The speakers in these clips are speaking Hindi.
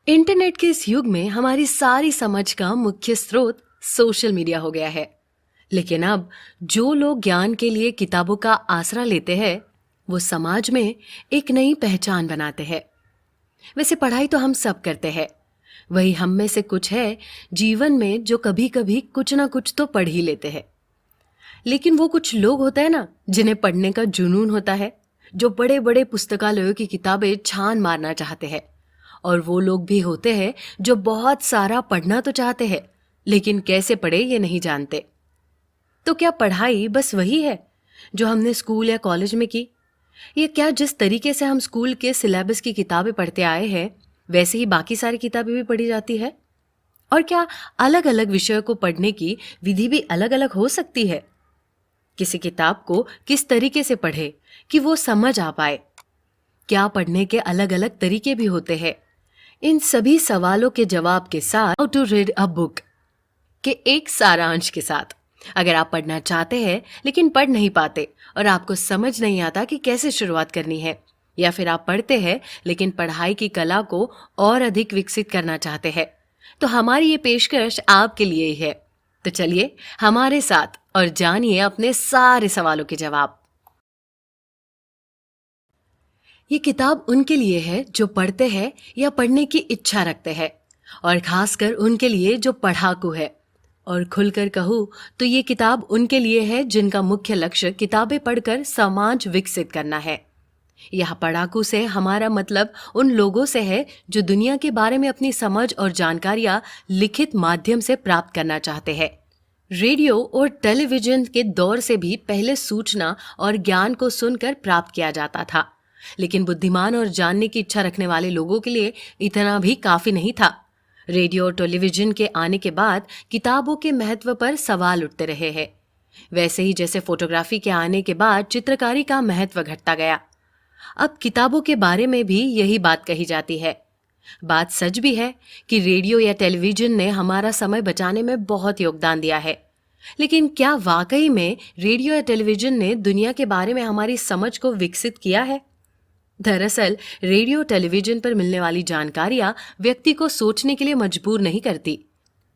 इंटरनेट के इस युग में हमारी सारी समझ का मुख्य स्रोत सोशल मीडिया हो गया है। लेकिन अब जो लोग ज्ञान के लिए किताबों का आसरा लेते हैं, वो समाज में एक नई पहचान बनाते हैं। वैसे पढ़ाई तो हम सब करते हैं, वही हम में से कुछ है जीवन में जो कभी कभी कुछ ना कुछ तो पढ़ ही लेते हैं। लेकिन वो कुछ लोग होते हैं ना, जिन्हें पढ़ने का जुनून होता है, जो बड़े बड़े पुस्तकालयों की किताबें छान मारना चाहते हैं। और वो लोग भी होते हैं जो बहुत सारा पढ़ना तो चाहते हैं, लेकिन कैसे पढ़े ये नहीं जानते। तो क्या पढ़ाई बस वही है जो हमने स्कूल या कॉलेज में की? या क्या जिस तरीके से हम स्कूल के सिलेबस की किताबें पढ़ते आए हैं, वैसे ही बाकी सारी किताबें भी पढ़ी जाती है? और क्या अलग अलग विषयों को पढ़ने की विधि भी अलग अलग हो सकती है? किसी किताब को किस तरीके से पढ़े कि वो समझ आ पाए? क्या पढ़ने के अलग अलग तरीके भी होते हैं? इन सभी सवालों के जवाब के साथ how to read a book के एक सारांश के साथ, अगर आप पढ़ना चाहते हैं लेकिन पढ़ नहीं पाते और आपको समझ नहीं आता कि कैसे शुरुआत करनी है, या फिर आप पढ़ते हैं लेकिन पढ़ाई की कला को और अधिक विकसित करना चाहते हैं, तो हमारी ये पेशकश आपके लिए ही है। तो चलिए हमारे साथ और जानिए अपने सारे सवालों के जवाब। ये किताब उनके लिए है जो पढ़ते हैं या पढ़ने की इच्छा रखते हैं, और खासकर उनके लिए जो पढ़ाकू है। और खुलकर कहूँ तो ये किताब उनके लिए है जिनका मुख्य लक्ष्य किताबें पढ़कर समाज विकसित करना है। यह पढ़ाकू से हमारा मतलब उन लोगों से है जो दुनिया के बारे में अपनी समझ और जानकारियां लिखित माध्यम से प्राप्त करना चाहते हैं। रेडियो और टेलीविजन के दौर से भी पहले सूचना और ज्ञान को सुनकर प्राप्त किया जाता था, लेकिन बुद्धिमान और जानने की इच्छा रखने वाले लोगों के लिए इतना भी काफी नहीं था। रेडियो और टेलीविजन के आने के बाद किताबों के महत्व पर सवाल उठते रहे हैं। वैसे ही जैसे फोटोग्राफी के आने के बाद चित्रकारी का महत्व घटता गया, अब किताबों के बारे में भी यही बात कही जाती है। बात सच भी है कि रेडियो या टेलीविजन ने हमारा समय बचाने में बहुत योगदान दिया है, लेकिन क्या वाकई में रेडियो या टेलीविजन ने दुनिया के बारे में हमारी समझ को विकसित किया है? दरअसल रेडियो टेलीविजन पर मिलने वाली जानकारियां व्यक्ति को सोचने के लिए मजबूर नहीं करती।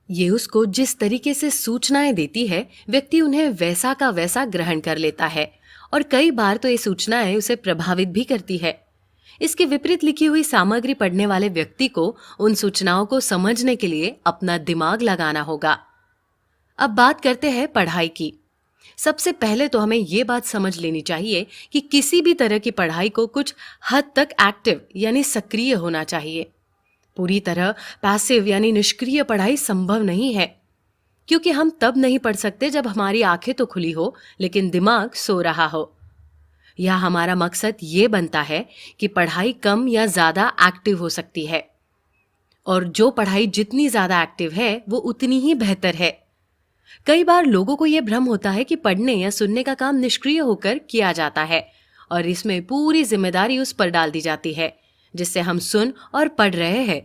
ये उसको जिस तरीके से सूचनाएं देती है, व्यक्ति उन्हें वैसा का वैसा ग्रहण कर लेता है, और कई बार तो ये सूचनाएं उसे प्रभावित भी करती है। इसके विपरीत लिखी हुई सामग्री पढ़ने वाले व्यक्ति को उन सूचनाओं को समझने के लिए अपना दिमाग लगाना होगा। अब बात करते हैं पढ़ाई की। सबसे पहले तो हमें ये बात समझ लेनी चाहिए कि किसी भी तरह की पढ़ाई को कुछ हद तक एक्टिव यानी सक्रिय होना चाहिए। पूरी तरह पैसिव यानी निष्क्रिय पढ़ाई संभव नहीं है, क्योंकि हम तब नहीं पढ़ सकते जब हमारी आंखें तो खुली हो लेकिन दिमाग सो रहा हो। यह हमारा मकसद ये बनता है कि पढ़ाई कम या ज्यादा एक्टिव हो सकती है, और जो पढ़ाई जितनी ज्यादा एक्टिव है वो उतनी ही बेहतर है। कई बार लोगों को यह भ्रम होता है कि पढ़ने या सुनने का काम निष्क्रिय होकर किया जाता है, और इसमें पूरी जिम्मेदारी उस पर डाल दी जाती है जिससे हम सुन और पढ़ रहे हैं,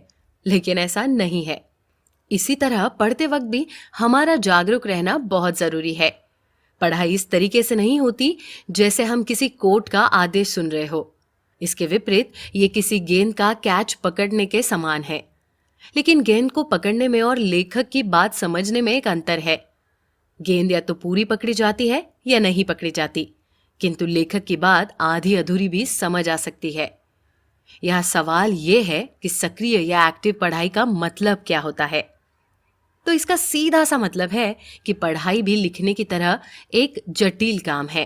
लेकिन ऐसा नहीं है। इसी तरह पढ़ते वक्त भी हमारा जागरूक रहना बहुत जरूरी है। पढ़ाई इस तरीके से नहीं होती जैसे हम किसी कोर्ट का आदेश सुन रहे हो। इसके विपरीत ये किसी गेंद का कैच पकड़ने के समान है। लेकिन गेंद को पकड़ने में और लेखक की बात समझने में एक अंतर है। गेंद या तो पूरी पकड़ी जाती है या नहीं पकड़ी जाती, किंतु लेखक की बात आधी अधूरी भी समझ आ सकती है। यह सवाल यह है कि सक्रिय या एक्टिव पढ़ाई का मतलब क्या होता है। तो इसका सीधा सा मतलब है कि पढ़ाई भी लिखने की तरह एक जटिल काम है।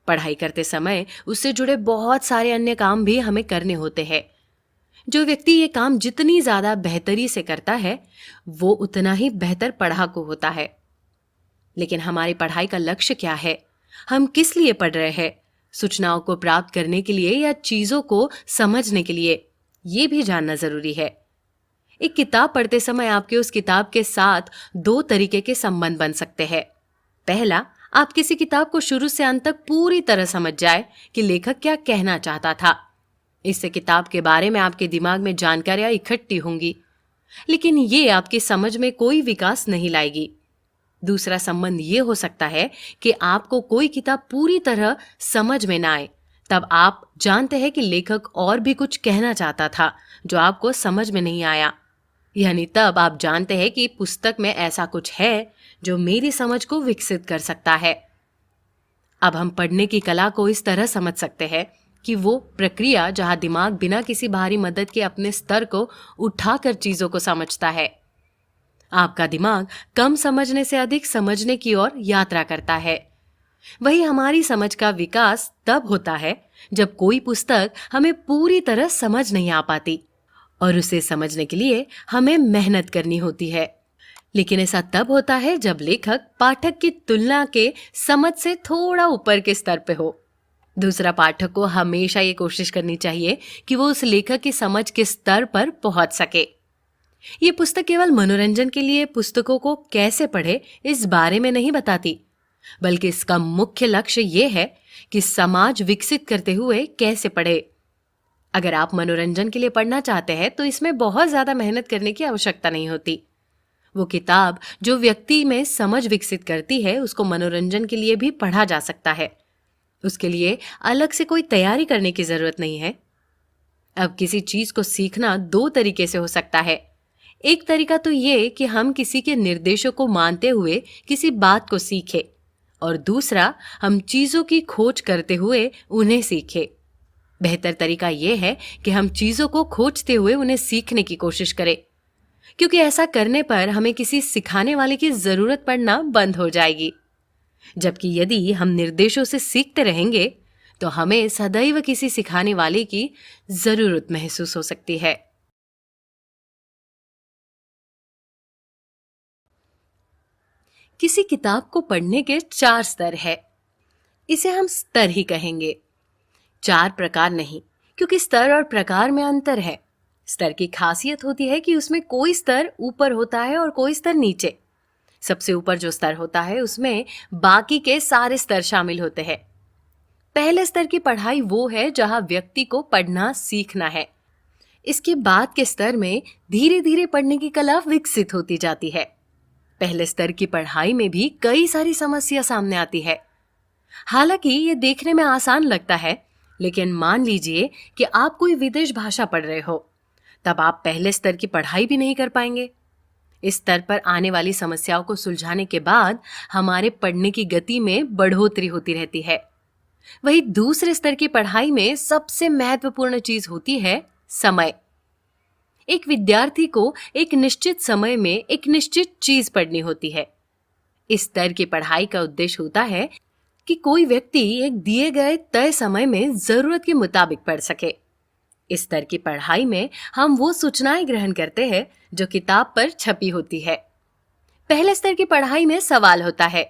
पढ़ाई करते समय उससे जुड़े बहुत सारे अन्य काम भी हमें करने होते हैं। जो व्यक्ति ये काम जितनी ज्यादा बेहतरी से करता है, वो उतना ही बेहतर पढ़ाकू होता है। लेकिन हमारी पढ़ाई का लक्ष्य क्या है? हम किस लिए पढ़ रहे हैं? सूचनाओं को प्राप्त करने के लिए या चीजों को समझने के लिए? ये भी जानना जरूरी है। एक किताब पढ़ते समय आपके उस किताब के साथ दो तरीके के संबंध बन सकते हैं। पहला, आप किसी किताब को शुरू से अंत तक पूरी तरह समझ जाए कि लेखक क्या कहना चाहता था। इससे किताब के बारे में आपके दिमाग में जानकारियां इकट्ठी होंगी, लेकिन ये आपकी समझ में कोई विकास नहीं लाएगी। दूसरा संबंध ये हो सकता है कि आपको कोई किताब पूरी तरह समझ में ना आए, तब आप जानते हैं कि लेखक और भी कुछ कहना चाहता था जो आपको समझ में नहीं आया। यानी तब आप जानते हैं कि पुस्तक में ऐसा कुछ है जो मेरी समझ को विकसित कर सकता है। अब हम पढ़ने की कला को इस तरह समझ सकते हैं कि वो प्रक्रिया जहां दिमाग बिना किसी बाहरी मदद के अपने स्तर को उठाकर चीजों को समझता है। आपका दिमाग कम समझने से अधिक समझने की ओर यात्रा करता है। वही हमारी समझ का विकास तब होता है जब कोई पुस्तक हमें पूरी तरह समझ नहीं आ पाती और उसे समझने के लिए हमें मेहनत करनी होती है। लेकिन ऐसा तब होता है जब लेखक पाठक की तुलना के समझ से थोड़ा ऊपर के स्तर पे हो। दूसरा पाठक को हमेशा ये कोशिश करनी चाहिए कि वो उस लेखक की समझ के स्तर पर पहुंच सके। ये पुस्तक केवल मनोरंजन के लिए पुस्तकों को कैसे पढ़े इस बारे में नहीं बताती, बल्कि इसका मुख्य लक्ष्य ये है कि समाज विकसित करते हुए कैसे पढ़े। अगर आप मनोरंजन के लिए पढ़ना चाहते हैं तो इसमें बहुत ज्यादा मेहनत करने की आवश्यकता नहीं होती। वो किताब जो व्यक्ति में समझ विकसित करती है उसको मनोरंजन के लिए भी पढ़ा जा सकता है। उसके लिए अलग से कोई तैयारी करने की जरूरत नहीं है। अब किसी चीज को सीखना दो तरीके से हो सकता है। एक तरीका तो ये कि हम किसी के निर्देशों को मानते हुए किसी बात को सीखें, और दूसरा हम चीजों की खोज करते हुए उन्हें सीखें। बेहतर तरीका यह है कि हम चीजों को खोजते हुए उन्हें सीखने की कोशिश करें, क्योंकि ऐसा करने पर हमें किसी सिखाने वाले की जरूरत पड़ना बंद हो जाएगी। जबकि यदि हम निर्देशों से सीखते रहेंगे तो हमें सदैव किसी सिखाने वाले की जरूरत महसूस हो सकती है। किसी किताब को पढ़ने के 4 स्तर है। इसे हम स्तर ही कहेंगे, 4 प्रकार नहीं, क्योंकि स्तर और प्रकार में अंतर है। स्तर की खासियत होती है कि उसमें कोई स्तर ऊपर होता है और कोई स्तर नीचे। सबसे ऊपर जो स्तर होता है उसमें बाकी के सारे स्तर शामिल होते हैं। पहले स्तर की पढ़ाई वो है जहां व्यक्ति को पढ़ना सीखना है। इसके बाद के स्तर में धीरे धीरे पढ़ने की कला विकसित होती जाती है। पहले स्तर की पढ़ाई में भी कई सारी समस्या सामने आती है। हालांकि ये देखने में आसान लगता है, लेकिन मान लीजिए कि आप कोई विदेश भाषा पढ़ रहे हो, तब आप पहले स्तर की पढ़ाई भी नहीं कर पाएंगे। इस स्तर पर आने वाली समस्याओं को सुलझाने के बाद हमारे पढ़ने की गति में बढ़ोतरी होती रहती है। वही दूसरे स्तर की पढ़ाई में सबसे महत्वपूर्ण चीज होती है समय। एक विद्यार्थी को एक निश्चित समय में एक निश्चित चीज पढ़नी होती है। इस स्तर की पढ़ाई का उद्देश्य होता है कि कोई व्यक्ति एक दिए गए तय समय में जरूरत के मुताबिक पढ़ सके। इस स्तर की पढ़ाई में हम वो सूचनाएं ग्रहण करते हैं जो किताब पर छपी होती है। पहले स्तर की पढ़ाई में सवाल होता है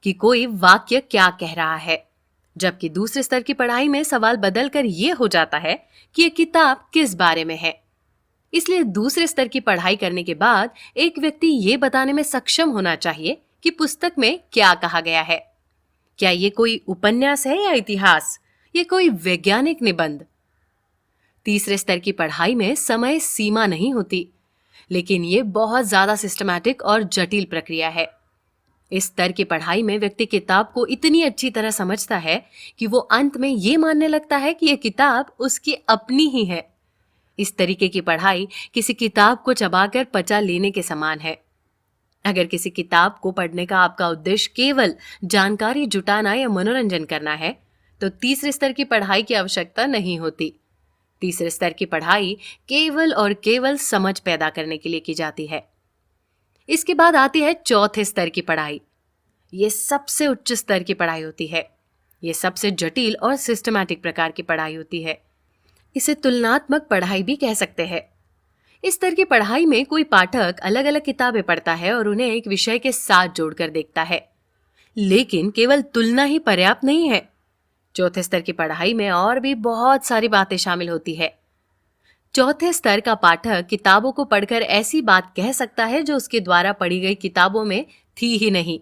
कि कोई वाक्य क्या कह रहा है, जबकि दूसरे स्तर की पढ़ाई में सवाल बदलकर ये हो जाता है कि ये किताब किस बारे में है। इसलिए दूसरे स्तर की पढ़ाई करने के बाद एक व्यक्ति ये बताने में सक्षम होना चाहिए कि पुस्तक में क्या कहा गया है। क्या ये कोई उपन्यास है या इतिहास, ये कोई वैज्ञानिक निबंध। तीसरे स्तर की पढ़ाई में समय सीमा नहीं होती, लेकिन ये बहुत ज्यादा सिस्टमैटिक और जटिल प्रक्रिया है। इस स्तर की पढ़ाई में व्यक्ति किताब को इतनी अच्छी तरह समझता है कि वो अंत में ये मानने लगता है कि यह किताब उसकी अपनी ही है। इस तरीके की पढ़ाई किसी किताब को चबाकर पचा लेने के समान है। अगर किसी किताब को पढ़ने का आपका उद्देश्य केवल जानकारी जुटाना या मनोरंजन करना है, तो तीसरे स्तर की पढ़ाई की आवश्यकता नहीं होती। तीसरे स्तर की पढ़ाई केवल और केवल समझ पैदा करने के लिए की जाती है। इसके बाद आती है चौथे स्तर की पढ़ाई। ये सबसे उच्च स्तर की पढ़ाई होती है। ये सबसे जटिल और सिस्टमैटिक प्रकार की पढ़ाई होती है। इसे तुलनात्मक पढ़ाई भी कह सकते हैं। इस स्तर की पढ़ाई में कोई पाठक अलग अलग किताबें पढ़ता है और उन्हें एक विषय के साथ जोड़कर देखता है, लेकिन केवल तुलना ही पर्याप्त नहीं है। चौथे स्तर की पढ़ाई में और भी बहुत सारी बातें शामिल होती है। चौथे स्तर का पाठक किताबों को पढ़कर ऐसी बात कह सकता है जो उसके द्वारा पढ़ी गई किताबों में थी ही नहीं।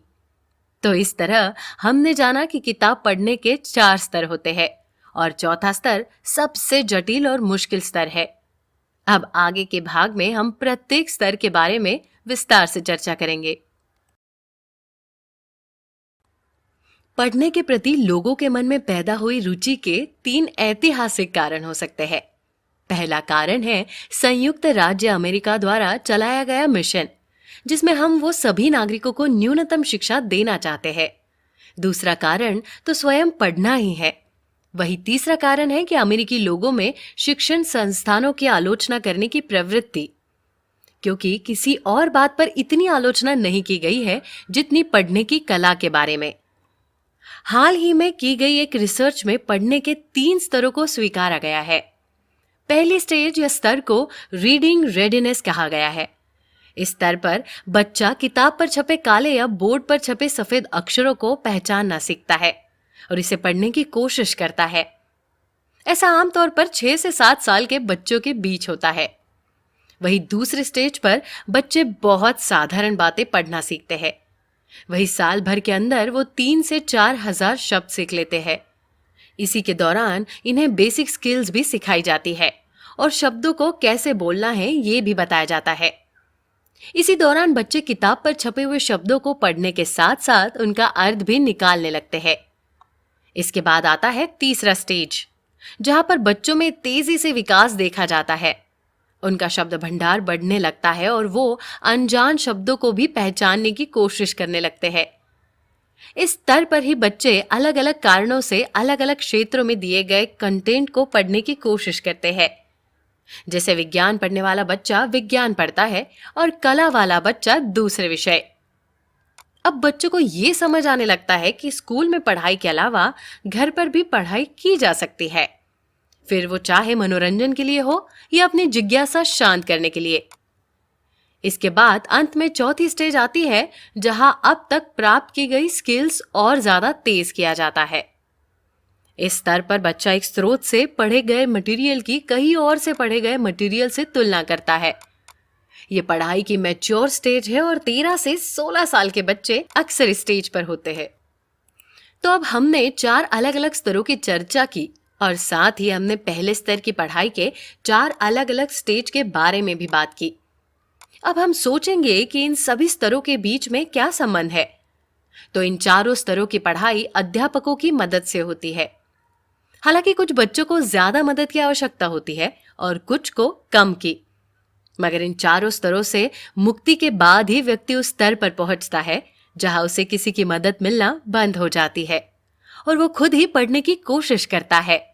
तो इस तरह हमने जाना कि किताब पढ़ने के 4 स्तर होते हैं और चौथा स्तर सबसे जटिल और मुश्किल स्तर है। अब आगे के भाग में हम प्रत्येक स्तर के बारे में विस्तार से चर्चा करेंगे। पढ़ने के प्रति लोगों के मन में पैदा हुई रुचि के 3 ऐतिहासिक कारण हो सकते हैं। पहला कारण है संयुक्त राज्य अमेरिका द्वारा चलाया गया मिशन, जिसमें हम वो सभी नागरिकों को न्यूनतम शिक्षा देना चाहते हैं। दूसरा कारण तो स्वयं पढ़ना ही है। वही तीसरा कारण है कि अमेरिकी लोगों में शिक्षण संस्थानों की आलोचना करने की प्रवृत्ति, क्योंकि किसी और बात पर इतनी आलोचना नहीं की गई है जितनी पढ़ने की कला के बारे में। हाल ही में की गई एक रिसर्च में पढ़ने के 3 स्तरों को स्वीकारा गया है। पहली स्टेज या स्तर को रीडिंग रेडीनेस कहा गया है। इस स्तर पर बच्चा किताब पर छपे काले या बोर्ड पर छपे सफेद अक्षरों को पहचानना सीखता है और इसे पढ़ने की कोशिश करता है। ऐसा आमतौर पर 6 से 7 साल के बच्चों के बीच होता है। वही दूसरे स्टेज पर बच्चे बहुत साधारण बातें पढ़ना सीखते हैं। वही साल भर के अंदर वो 3 से 4 हजार शब्द सीख लेते हैं। इसी के दौरान इन्हें बेसिक स्किल्स भी सिखाई जाती है और शब्दों को कैसे बोलना है ये भी बताया जाता है। इसी दौरान बच्चे किताब पर छपे हुए शब्दों को पढ़ने के साथ साथ उनका अर्थ भी निकालने लगते हैं। इसके बाद आता है तीसरा स्टेज, जहां पर बच्चों में तेजी से विकास देखा जाता है। उनका शब्द भंडार बढ़ने लगता है और वो अनजान शब्दों को भी पहचानने की कोशिश करने लगते हैं। इस स्तर पर ही बच्चे अलग अलग कारणों से अलग अलग क्षेत्रों में दिए गए कंटेंट को पढ़ने की कोशिश करते हैं। जैसे विज्ञान पढ़ने वाला बच्चा विज्ञान पढ़ता है और कला वाला बच्चा दूसरे विषय। अब बच्चों को ये समझ आने लगता है कि स्कूल में पढ़ाई के अलावा घर पर भी पढ़ाई की जा सकती है, फिर वो चाहे मनोरंजन के लिए हो या अपनी जिज्ञासा शांत करने के लिए। इसके बाद अंत में चौथी स्टेज आती है, जहां अब तक प्राप्त की गई स्किल्स और ज्यादा तेज किया जाता है। इस स्तर पर बच्चा एक स्रोत से पढ़े गए मटेरियल की कहीं और से पढ़े गए मटेरियल से तुलना करता है। ये पढ़ाई की मैच्योर स्टेज है और 13 से 16 साल के बच्चे अक्सर इस स्टेज पर होते हैं। तो अब हमने 4 अलग अलग स्तरों की चर्चा की और साथ ही हमने पहले स्तर की पढ़ाई के 4 अलग अलग स्टेज के बारे में भी बात की। अब हम सोचेंगे कि इन सभी स्तरों के बीच में क्या संबंध है। तो इन चारों स्तरों की पढ़ाई अध्यापकों की मदद से होती है। हालांकि कुछ बच्चों को ज्यादा मदद की आवश्यकता होती है और कुछ को कम की, मगर इन चारों स्तरों से मुक्ति के बाद ही व्यक्ति उस स्तर पर पहुंचता है जहां उसे किसी की मदद मिलना बंद हो जाती है और वो खुद ही पढ़ने की कोशिश करता है।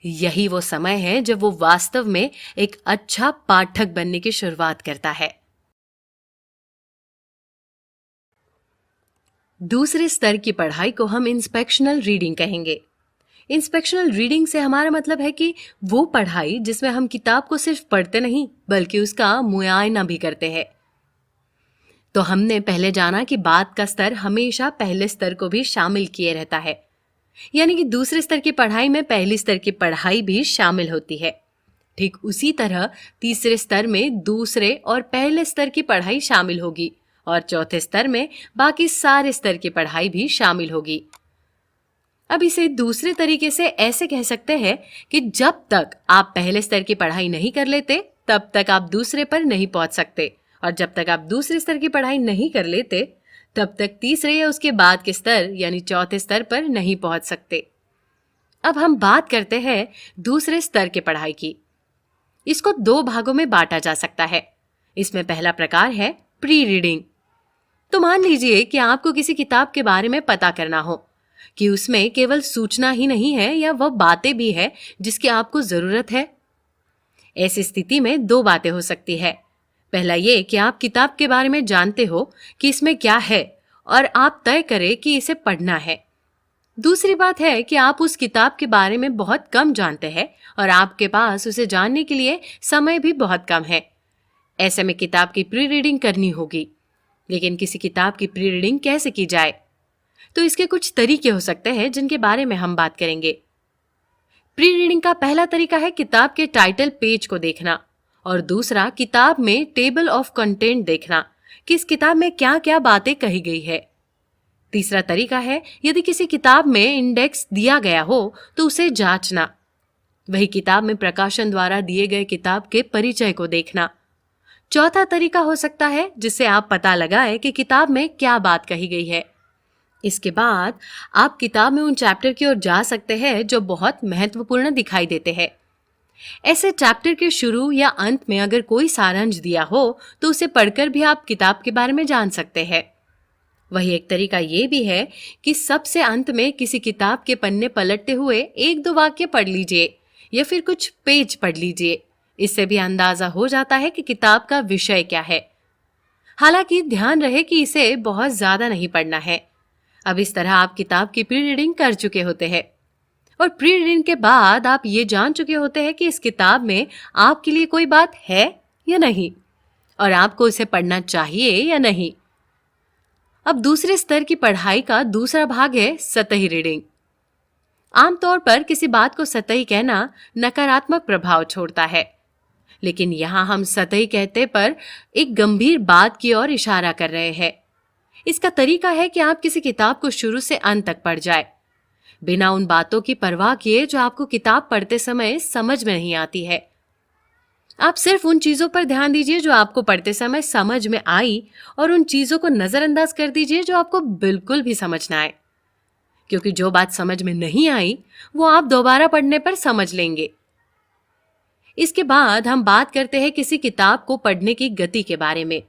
यही वो समय है जब वो वास्तव में एक अच्छा पाठक बनने की शुरुआत करता है। दूसरे स्तर की पढ़ाई को हम इंस्पेक्शनल रीडिंग कहेंगे। इंस्पेक्शनल रीडिंग से हमारा मतलब है कि वो पढ़ाई जिसमें हम किताब को सिर्फ पढ़ते नहीं बल्कि उसका मुआयना भी करते हैं। तो हमने पहले जाना कि बात का स्तर हमेशा पहले स्तर को भी शामिल किए रहता है, यानी कि दूसरे स्तर की पढ़ाई में पहली स्तर की पढ़ाई भी शामिल होती है। ठीक उसी तरह तीसरे स्तर में दूसरे और पहले स्तर की पढ़ाई शामिल होगी और चौथे स्तर में बाकी सारे स्तर की पढ़ाई भी शामिल होगी। अब इसे दूसरे तरीके से ऐसे कह सकते हैं कि जब तक आप पहले स्तर की पढ़ाई नहीं कर लेते तब तक आप दूसरे पर नहीं पहुंच सकते, और जब तक आप दूसरे स्तर की पढ़ाई नहीं कर लेते तब तक तीसरे या उसके बाद के स्तर यानी चौथे स्तर पर नहीं पहुंच सकते। अब हम बात करते हैं दूसरे स्तर की पढ़ाई की। इसको 2 भागों में बांटा जा सकता है। इसमें पहला प्रकार है प्री रीडिंग। तो मान लीजिए कि आपको किसी किताब के बारे में पता करना हो कि उसमें केवल सूचना ही नहीं है या वह बातें भी है जिसकी आपको जरूरत है। ऐसी स्थिति में 2 बातें हो सकती है। पहला ये कि आप किताब के बारे में जानते हो कि इसमें क्या है और आप तय करें कि इसे पढ़ना है। दूसरी बात है कि आप उस किताब के बारे में बहुत कम जानते हैं और आपके पास उसे जानने के लिए समय भी बहुत कम है। ऐसे में किताब की प्री रीडिंग करनी होगी। लेकिन किसी किताब की प्री रीडिंग कैसे की जाए? तो इसके कुछ तरीके हो सकते हैं जिनके बारे में हम बात करेंगे। प्री रीडिंग का पहला तरीका है किताब के टाइटल पेज को देखना और दूसरा किताब में टेबल ऑफ कंटेंट देखना कि इस किताब में क्या क्या बातें कही गई है। तीसरा तरीका है यदि किसी किताब में इंडेक्स दिया गया हो तो उसे जांचना। वही किताब में प्रकाशन द्वारा दिए गए किताब के परिचय को देखना। चौथा तरीका हो सकता है जिससे आप पता लगाएं कि किताब में क्या बात कही गई है। इसके बाद आप किताब में उन चैप्टर की ओर जा सकते हैं जो बहुत महत्वपूर्ण दिखाई देते हैं। ऐसे चैप्टर के शुरू या अंत में अगर कोई सारांश दिया हो तो उसे पढ़कर भी आप किताब के बारे में जान सकते हैं। वही एक तरीका ये भी है कि सबसे अंत में किसी किताब के पन्ने पलटते हुए एक दो वाक्य पढ़ लीजिए या फिर कुछ पेज पढ़ लीजिए। इससे भी अंदाजा हो जाता है कि किताब का विषय क्या है। हालांकि ध्यान रहे कि इसे बहुत ज्यादा नहीं पढ़ना है। अब इस तरह आप किताब की प्री रीडिंग कर चुके होते हैं और प्री रीडिंग के बाद आप ये जान चुके होते हैं कि इस किताब में आपके लिए कोई बात है या नहीं और आपको इसे पढ़ना चाहिए या नहीं। अब दूसरे स्तर की पढ़ाई का दूसरा भाग है सतही रीडिंग। आमतौर पर किसी बात को सतही कहना नकारात्मक प्रभाव छोड़ता है, लेकिन यहां हम सतही कहते पर एक गंभीर बात की ओर इशारा कर रहे हैं। इसका तरीका है कि आप किसी किताब को शुरू से अंत तक पढ़ जाए, बिना उन बातों की परवाह किए जो आपको किताब पढ़ते समय समझ में नहीं आती है। आप सिर्फ उन चीजों पर ध्यान दीजिए जो आपको पढ़ते समय समझ में आई और उन चीजों को नजरअंदाज कर दीजिए जो आपको बिल्कुल भी समझ ना आए, क्योंकि जो बात समझ में नहीं आई वो आप दोबारा पढ़ने पर समझ लेंगे। इसके बाद हम बात करते हैं किसी किताब को पढ़ने की गति के बारे में।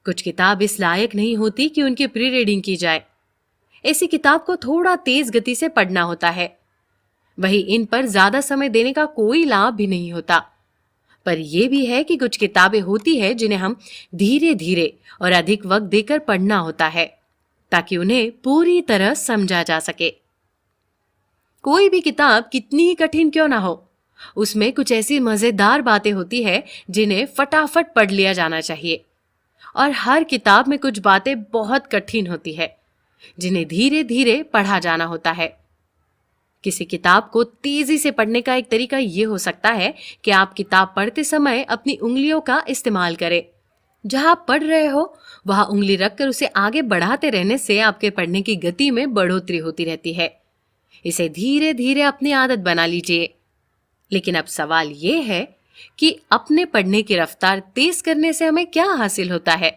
कुछ किताब इस लायक नहीं होती कि उनकी प्री रीडिंग की जाए। ऐसी किताब को थोड़ा तेज गति से पढ़ना होता है। वही इन पर ज्यादा समय देने का कोई लाभ भी नहीं होता। पर यह भी है कि कुछ किताबें होती है जिन्हें हम धीरे धीरे और अधिक वक्त देकर पढ़ना होता है ताकि उन्हें पूरी तरह समझा जा सके। कोई भी किताब कितनी ही कठिन क्यों ना हो, उसमें कुछ ऐसी मजेदार बातें होती है जिन्हें फटाफट पढ़ लिया जाना चाहिए, और हर किताब में कुछ बातें बहुत कठिन होती है जिन्हें धीरे धीरे पढ़ा जाना होता है। किसी किताब को तेजी से पढ़ने का एक तरीका यह हो सकता है कि आप किताब पढ़ते समय अपनी उंगलियों का इस्तेमाल करें। जहां आप पढ़ रहे हो वहां उंगली रखकर उसे आगे बढ़ाते रहने से आपके पढ़ने की गति में बढ़ोतरी होती रहती है। इसे धीरे धीरे अपनी आदत बना लीजिए। लेकिन अब सवाल यह है कि अपने पढ़ने की रफ्तार तेज करने से हमें क्या हासिल होता है।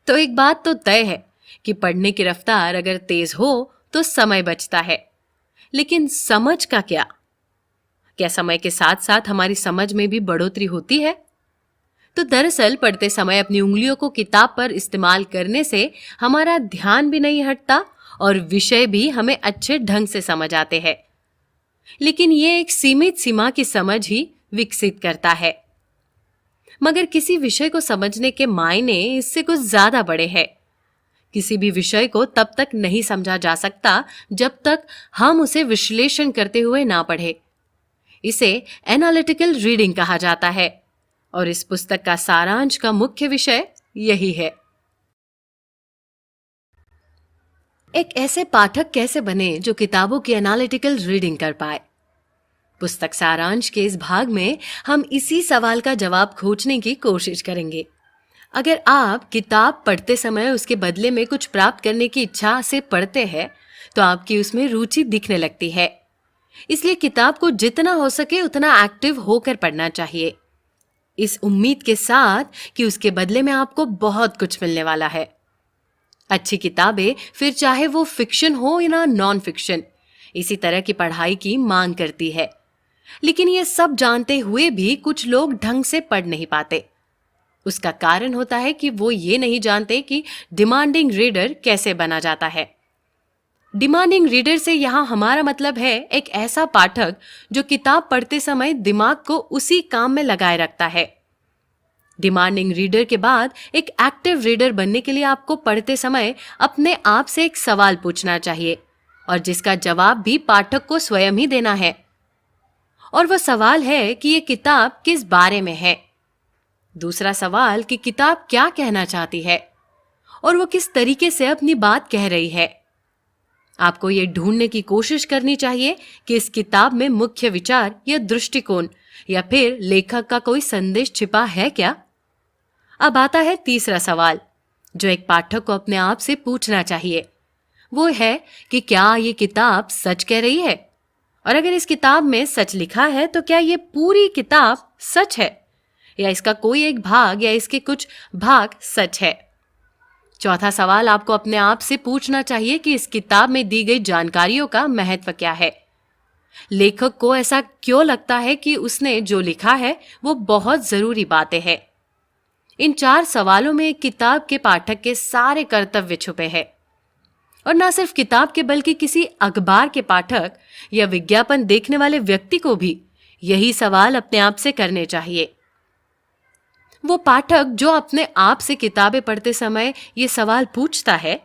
तो एक बात तो तय है कि पढ़ने की रफ्तार अगर तेज हो तो समय बचता है, लेकिन समझ का क्या समय के साथ साथ हमारी समझ में भी बढ़ोतरी होती है? तो दरअसल पढ़ते समय अपनी उंगलियों को किताब पर इस्तेमाल करने से हमारा ध्यान भी नहीं हटता और विषय भी हमें अच्छे ढंग से समझ आते हैं। लेकिन ये एक सीमित सीमा की समझ ही विकसित करता है। मगर किसी विषय को समझने के मायने इससे कुछ ज्यादा बड़े हैं। किसी भी विषय को तब तक नहीं समझा जा सकता जब तक हम उसे विश्लेषण करते हुए ना पढ़े। इसे एनालिटिकल रीडिंग कहा जाता है और इस पुस्तक का सारांश का मुख्य विषय यही है। एक ऐसे पाठक कैसे बने जो किताबों की एनालिटिकल रीडिंग कर पाए। पुस्तक सारांश के इस भाग में हम इसी सवाल का जवाब खोजने की कोशिश करेंगे। अगर आप किताब पढ़ते समय उसके बदले में कुछ प्राप्त करने की इच्छा से पढ़ते हैं तो आपकी उसमें रुचि दिखने लगती है। इसलिए किताब को जितना हो सके उतना एक्टिव होकर पढ़ना चाहिए, इस उम्मीद के साथ कि उसके बदले में आपको बहुत कुछ मिलने वाला है। अच्छी किताबें, फिर चाहे वो फिक्शन हो या नॉन फिक्शन, इसी तरह की पढ़ाई की मांग करती है। लेकिन ये सब जानते हुए भी कुछ लोग ढंग से पढ़ नहीं पाते। उसका कारण होता है कि वो ये नहीं जानते कि डिमांडिंग रीडर कैसे बना जाता है। डिमांडिंग रीडर से यहां हमारा मतलब है एक ऐसा पाठक जो किताब पढ़ते समय दिमाग को उसी काम में लगाए रखता है। डिमांडिंग रीडर के बाद एक एक्टिव रीडर बनने के लिए आपको पढ़ते समय अपने आप से एक सवाल पूछना चाहिए और जिसका जवाब भी पाठक को स्वयं ही देना है। और वह सवाल है कि ये किताब किस बारे में है। दूसरा सवाल कि किताब क्या कहना चाहती है और वो किस तरीके से अपनी बात कह रही है। आपको ये ढूंढने की कोशिश करनी चाहिए कि इस किताब में मुख्य विचार या दृष्टिकोण या फिर लेखक का कोई संदेश छिपा है क्या। अब आता है तीसरा सवाल जो एक पाठक को अपने आप से पूछना चाहिए। वो है कि क्या ये किताब सच कह रही है, और अगर इस किताब में सच लिखा है तो क्या ये पूरी किताब सच है या इसका कोई एक भाग या इसके कुछ भाग सच है। चौथा सवाल आपको अपने आप से पूछना चाहिए कि इस किताब में दी गई जानकारियों का महत्व क्या है। लेखक को ऐसा क्यों लगता है कि उसने जो लिखा है वो बहुत जरूरी बातें हैं। इन 4 सवालों में एक किताब के पाठक के सारे कर्तव्य छुपे हैं। और ना सिर्फ किताब के बल्कि किसी अखबार के पाठक या विज्ञापन देखने वाले व्यक्ति को भी यही सवाल अपने आप से करने चाहिए। वो पाठक जो अपने आप से किताबें पढ़ते समय ये सवाल पूछता है,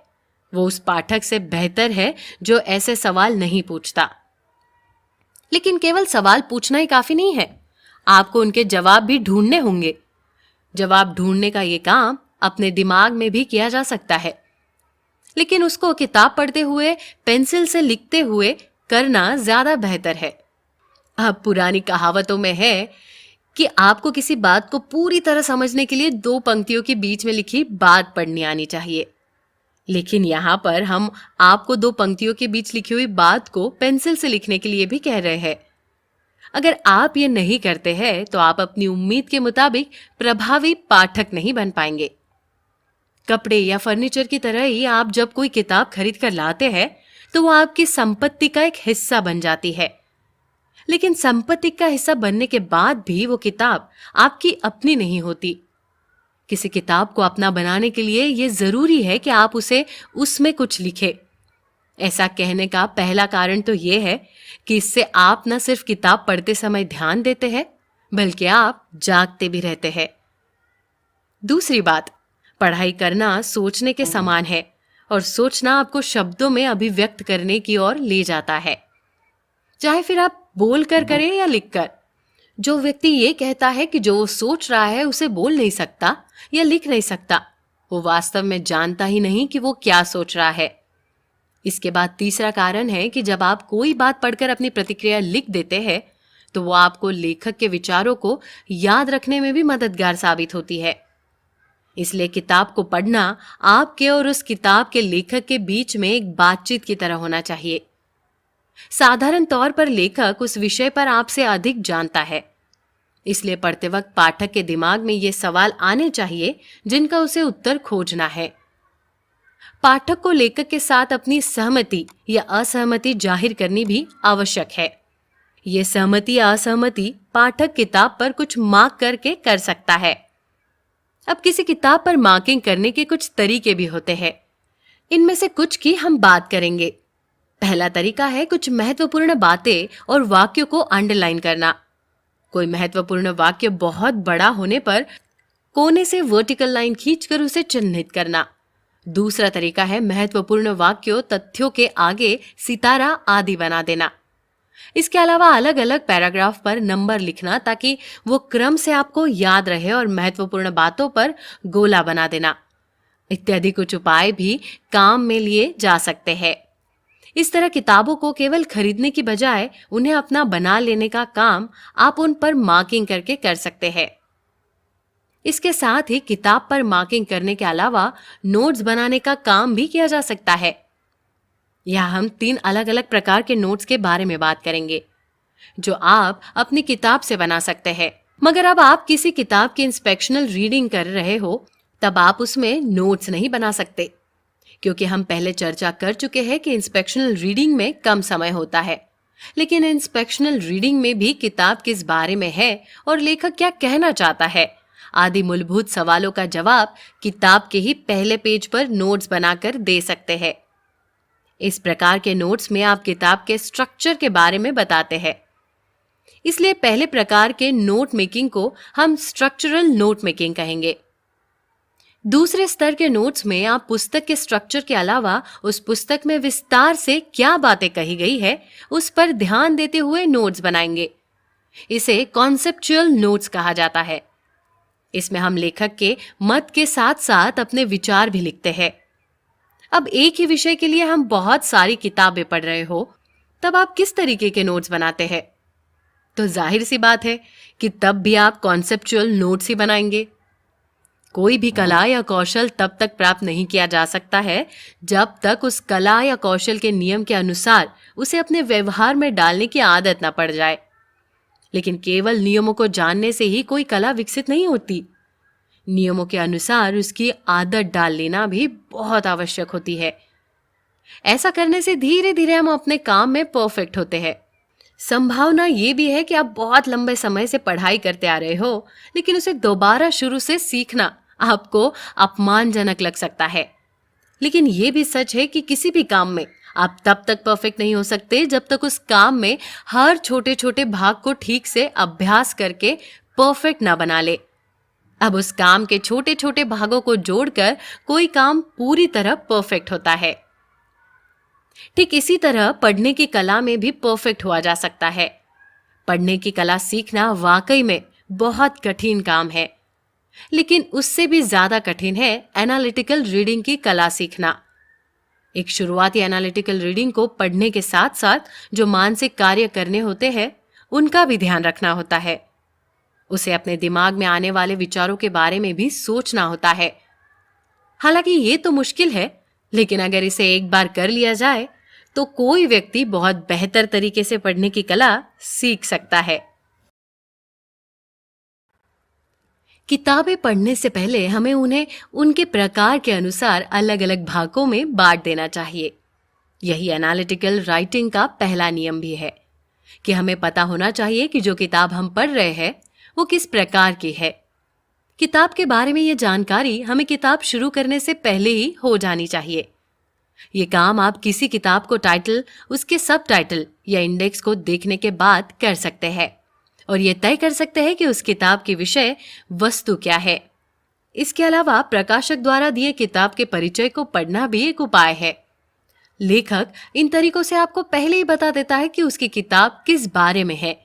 वो उस पाठक से बेहतर है जो ऐसे सवाल नहीं पूछता। लेकिन केवल सवाल पूछना ही काफी नहीं है, आपको उनके जवाब भी ढूंढने होंगे। जवाब ढूंढने का ये काम अपने दिमाग में भी किया जा सकता है, लेकिन उसको किताब पढ़ते हुए, पेंसिल से लिखते हुए करना ज्यादा बेहतर है। अब पुरानी कहावतों में है कि आपको किसी बात को पूरी तरह समझने के लिए 2 पंक्तियों के बीच में लिखी बात पढ़नी आनी चाहिए। लेकिन यहाँ पर हम आपको 2 पंक्तियों के बीच लिखी हुई बात को पेंसिल से लिखने के लिए भी कह रहे हैं। अगर आप ये नहीं करते हैं तो आप अपनी उम्मीद के मुताबिक प्रभावी पाठक नहीं बन पाएंगे। कपड़े या फर्नीचर की तरह ही आप जब कोई किताब खरीद कर लाते हैं तो वो आपकी संपत्ति का एक हिस्सा बन जाती है। लेकिन संपत्ति का हिस्सा बनने के बाद भी वो किताब आपकी अपनी नहीं होती। किसी किताब को अपना बनाने के लिए ये जरूरी है कि आप उसे उसमें कुछ लिखे। ऐसा कहने का पहला कारण तो ये है कि इससे आप न सिर्फ किताब पढ़ते समय ध्यान देते हैं, बल्कि आप जागते भी रहते हैं। दूसरी बात, पढ़ाई करना सोचने के समान है और सोचना आपको शब्दों में अभिव्यक्त करने की ओर ले जाता है, चाहे फिर आप बोल कर करें या लिख कर। जो व्यक्ति ये कहता है कि जो वो सोच रहा है उसे बोल नहीं सकता या लिख नहीं सकता, वो वास्तव में जानता ही नहीं कि वो क्या सोच रहा है। इसके बाद तीसरा कारण है कि जब आप कोई बात पढ़कर अपनी प्रतिक्रिया लिख देते हैं तो वो आपको लेखक के विचारों को याद रखने में भी मददगार साबित होती है। इसलिए किताब को पढ़ना आपके और उस किताब के लेखक के बीच में एक बातचीत की तरह होना चाहिए। साधारण तौर पर लेखक उस विषय पर आपसे अधिक जानता है, इसलिए पढ़ते वक्त पाठक के दिमाग में ये सवाल आने चाहिए जिनका उसे उत्तर खोजना है। पाठक को लेखक के साथ अपनी सहमति या असहमति जाहिर करनी भी आवश्यक है। ये सहमति या असहमति पाठक किताब पर कुछ मार्क करके कर सकता है। अब किसी किताब पर मार्किंग करने के कुछ तरीके भी होते हैं। इनमें से कुछ की हम बात करेंगे। पहला तरीका है कुछ महत्वपूर्ण बातें और वाक्यों को अंडरलाइन करना। कोई महत्वपूर्ण वाक्य बहुत बड़ा होने पर कोने से वर्टिकल लाइन खींचकर उसे चिन्हित करना। दूसरा तरीका है महत्वपूर्ण वाक्यों, तथ्यों के आगे सितारा आदि बना देना। इसके अलावा अलग अलग पैराग्राफ पर नंबर लिखना ताकि वो क्रम से आपको याद रहे, और महत्वपूर्ण बातों पर गोला बना देना। इत्यादि कुछ उपाय भी काम में लिए जा सकते हैं। इस तरह किताबों को केवल खरीदने की बजाय उन्हें अपना बना लेने का काम आप उन पर मार्किंग करके कर सकते हैं। इसके साथ ही किताब पर मार्किंग करने के अलावा नोट्स बनाने का काम भी किया जा सकता है। यहाँ हम 3 अलग अलग प्रकार के नोट्स के बारे में बात करेंगे जो आप अपनी किताब से बना सकते हैं। मगर अब आप किसी किताब की इंस्पेक्शनल रीडिंग कर रहे हो तब आप उसमें नोट्स नहीं बना सकते, क्योंकि हम पहले चर्चा कर चुके हैं कि इंस्पेक्शनल रीडिंग में कम समय होता है। लेकिन इंस्पेक्शनल रीडिंग में भी किताब किस बारे में है और लेखक क्या कहना चाहता है आदि मूलभूत सवालों का जवाब किताब के ही पहले पेज पर नोट्स बनाकर दे सकते हैं। इस प्रकार के नोट्स में आप किताब के स्ट्रक्चर के बारे में बताते हैं। इसलिए पहले प्रकार के नोट मेकिंग को हम स्ट्रक्चरल नोट मेकिंग कहेंगे। दूसरे स्तर के नोट्स में आप पुस्तक के स्ट्रक्चर के अलावा उस पुस्तक में विस्तार से क्या बातें कही गई है उस पर ध्यान देते हुए नोट्स बनाएंगे। इसे कॉन्सेप्चुअल नोट्स कहा जाता है। इसमें हम लेखक के मत के साथ साथ अपने विचार भी लिखते हैं। अब एक ही विषय के लिए हम बहुत सारी किताबें पढ़ रहे हो तब आप किस तरीके के नोट्स बनाते हैं? तो जाहिर सी बात है कि तब भी आप कॉन्सेप्चुअल नोट्स ही बनाएंगे। कोई भी कला या कौशल तब तक प्राप्त नहीं किया जा सकता है जब तक उस कला या कौशल के नियम के अनुसार उसे अपने व्यवहार में डालने की आदत न पड़ जाए। लेकिन केवल नियमों को जानने से ही कोई कला विकसित नहीं होती। नियमों के अनुसार उसकी आदत डाल लेना भी बहुत आवश्यक होती है। ऐसा करने से धीरे धीरे हम अपने काम में परफेक्ट होते हैं। संभावना ये भी है कि आप बहुत लंबे समय से पढ़ाई करते आ रहे हो, लेकिन उसे दोबारा शुरू से सीखना आपको अपमानजनक लग सकता है। लेकिन ये भी सच है कि किसी भी काम में आप तब तक परफेक्ट नहीं हो सकते जब तक उस काम में हर छोटे छोटे भाग को ठीक से अभ्यास करके परफेक्ट ना बना ले। अब उस काम के छोटे छोटे भागों को जोड़कर कोई काम पूरी तरह परफेक्ट होता है। ठीक इसी तरह पढ़ने की कला में भी परफेक्ट हुआ जा सकता है। पढ़ने की कला सीखना वाकई में बहुत कठिन काम है, लेकिन उससे भी ज्यादा कठिन है एनालिटिकल रीडिंग की कला सीखना। एक शुरुआती एनालिटिकल रीडिंग को पढ़ने के साथ साथ जो मानसिक कार्य करने होते हैं उनका भी ध्यान रखना होता है। उसे अपने दिमाग में आने वाले विचारों के बारे में भी सोचना होता है। हालांकि ये तो मुश्किल है, लेकिन अगर इसे एक बार कर लिया जाए तो कोई व्यक्ति बहुत बेहतर तरीके से पढ़ने की कला सीख सकता है। किताबें पढ़ने से पहले हमें उन्हें उनके प्रकार के अनुसार अलग अलग भागों में बांट देना चाहिए। यही एनालिटिकल राइटिंग का पहला नियम भी है कि हमें पता होना चाहिए कि जो किताब हम पढ़ रहे हैं वो किस प्रकार की है। किताब के बारे में ये जानकारी हमें किताब शुरू करने से पहले ही हो जानी चाहिए। ये काम आप किसी किताब को टाइटल, उसके सब टाइटल या इंडेक्स को देखने के बाद कर सकते हैं और ये तय कर सकते हैं कि उस किताब के विषय वस्तु क्या है। इसके अलावा प्रकाशक द्वारा दिए किताब के परिचय को पढ़ना भी एक उपाय है। लेखक इन तरीकों से आपको पहले ही बता देता है कि उसकी किताब किस बारे में है।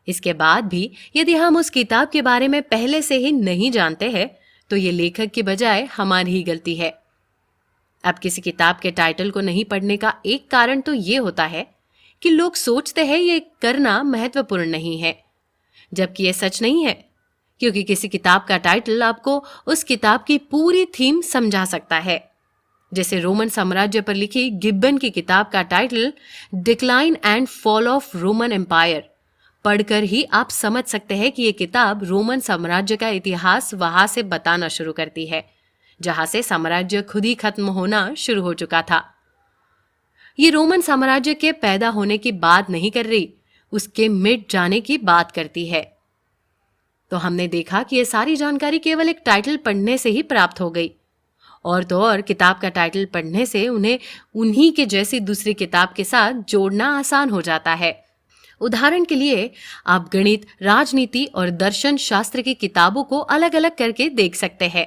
इसके बाद भी यदि हम उस किताब के बारे में पहले से ही नहीं जानते हैं तो ये लेखक की बजाय हमारी ही गलती है। अब किसी किताब के टाइटल को नहीं पढ़ने का एक कारण तो ये होता है कि लोग सोचते हैं ये करना महत्वपूर्ण नहीं है, जबकि ये सच नहीं है, क्योंकि किसी किताब का टाइटल आपको उस किताब की पूरी थीम समझा सकता है। जैसे रोमन साम्राज्य पर लिखी गिब्बन की किताब का title decline and fall of Roman empire पढ़कर ही आप समझ सकते हैं कि ये किताब रोमन साम्राज्य का इतिहास वहां से बताना शुरू करती है जहां से साम्राज्य खुद ही खत्म होना शुरू हो चुका था। ये रोमन साम्राज्य के पैदा होने की बात नहीं कर रही, उसके मिट जाने की बात करती है। तो हमने देखा कि ये सारी जानकारी केवल एक टाइटल पढ़ने से ही प्राप्त हो गई। और तो और किताब का टाइटल पढ़ने से उन्हें उन्हीं के जैसी दूसरी किताब के साथ जोड़ना आसान हो जाता है। उदाहरण के लिए आप गणित, राजनीति और दर्शन शास्त्र की किताबों को अलग अलग करके देख सकते हैं।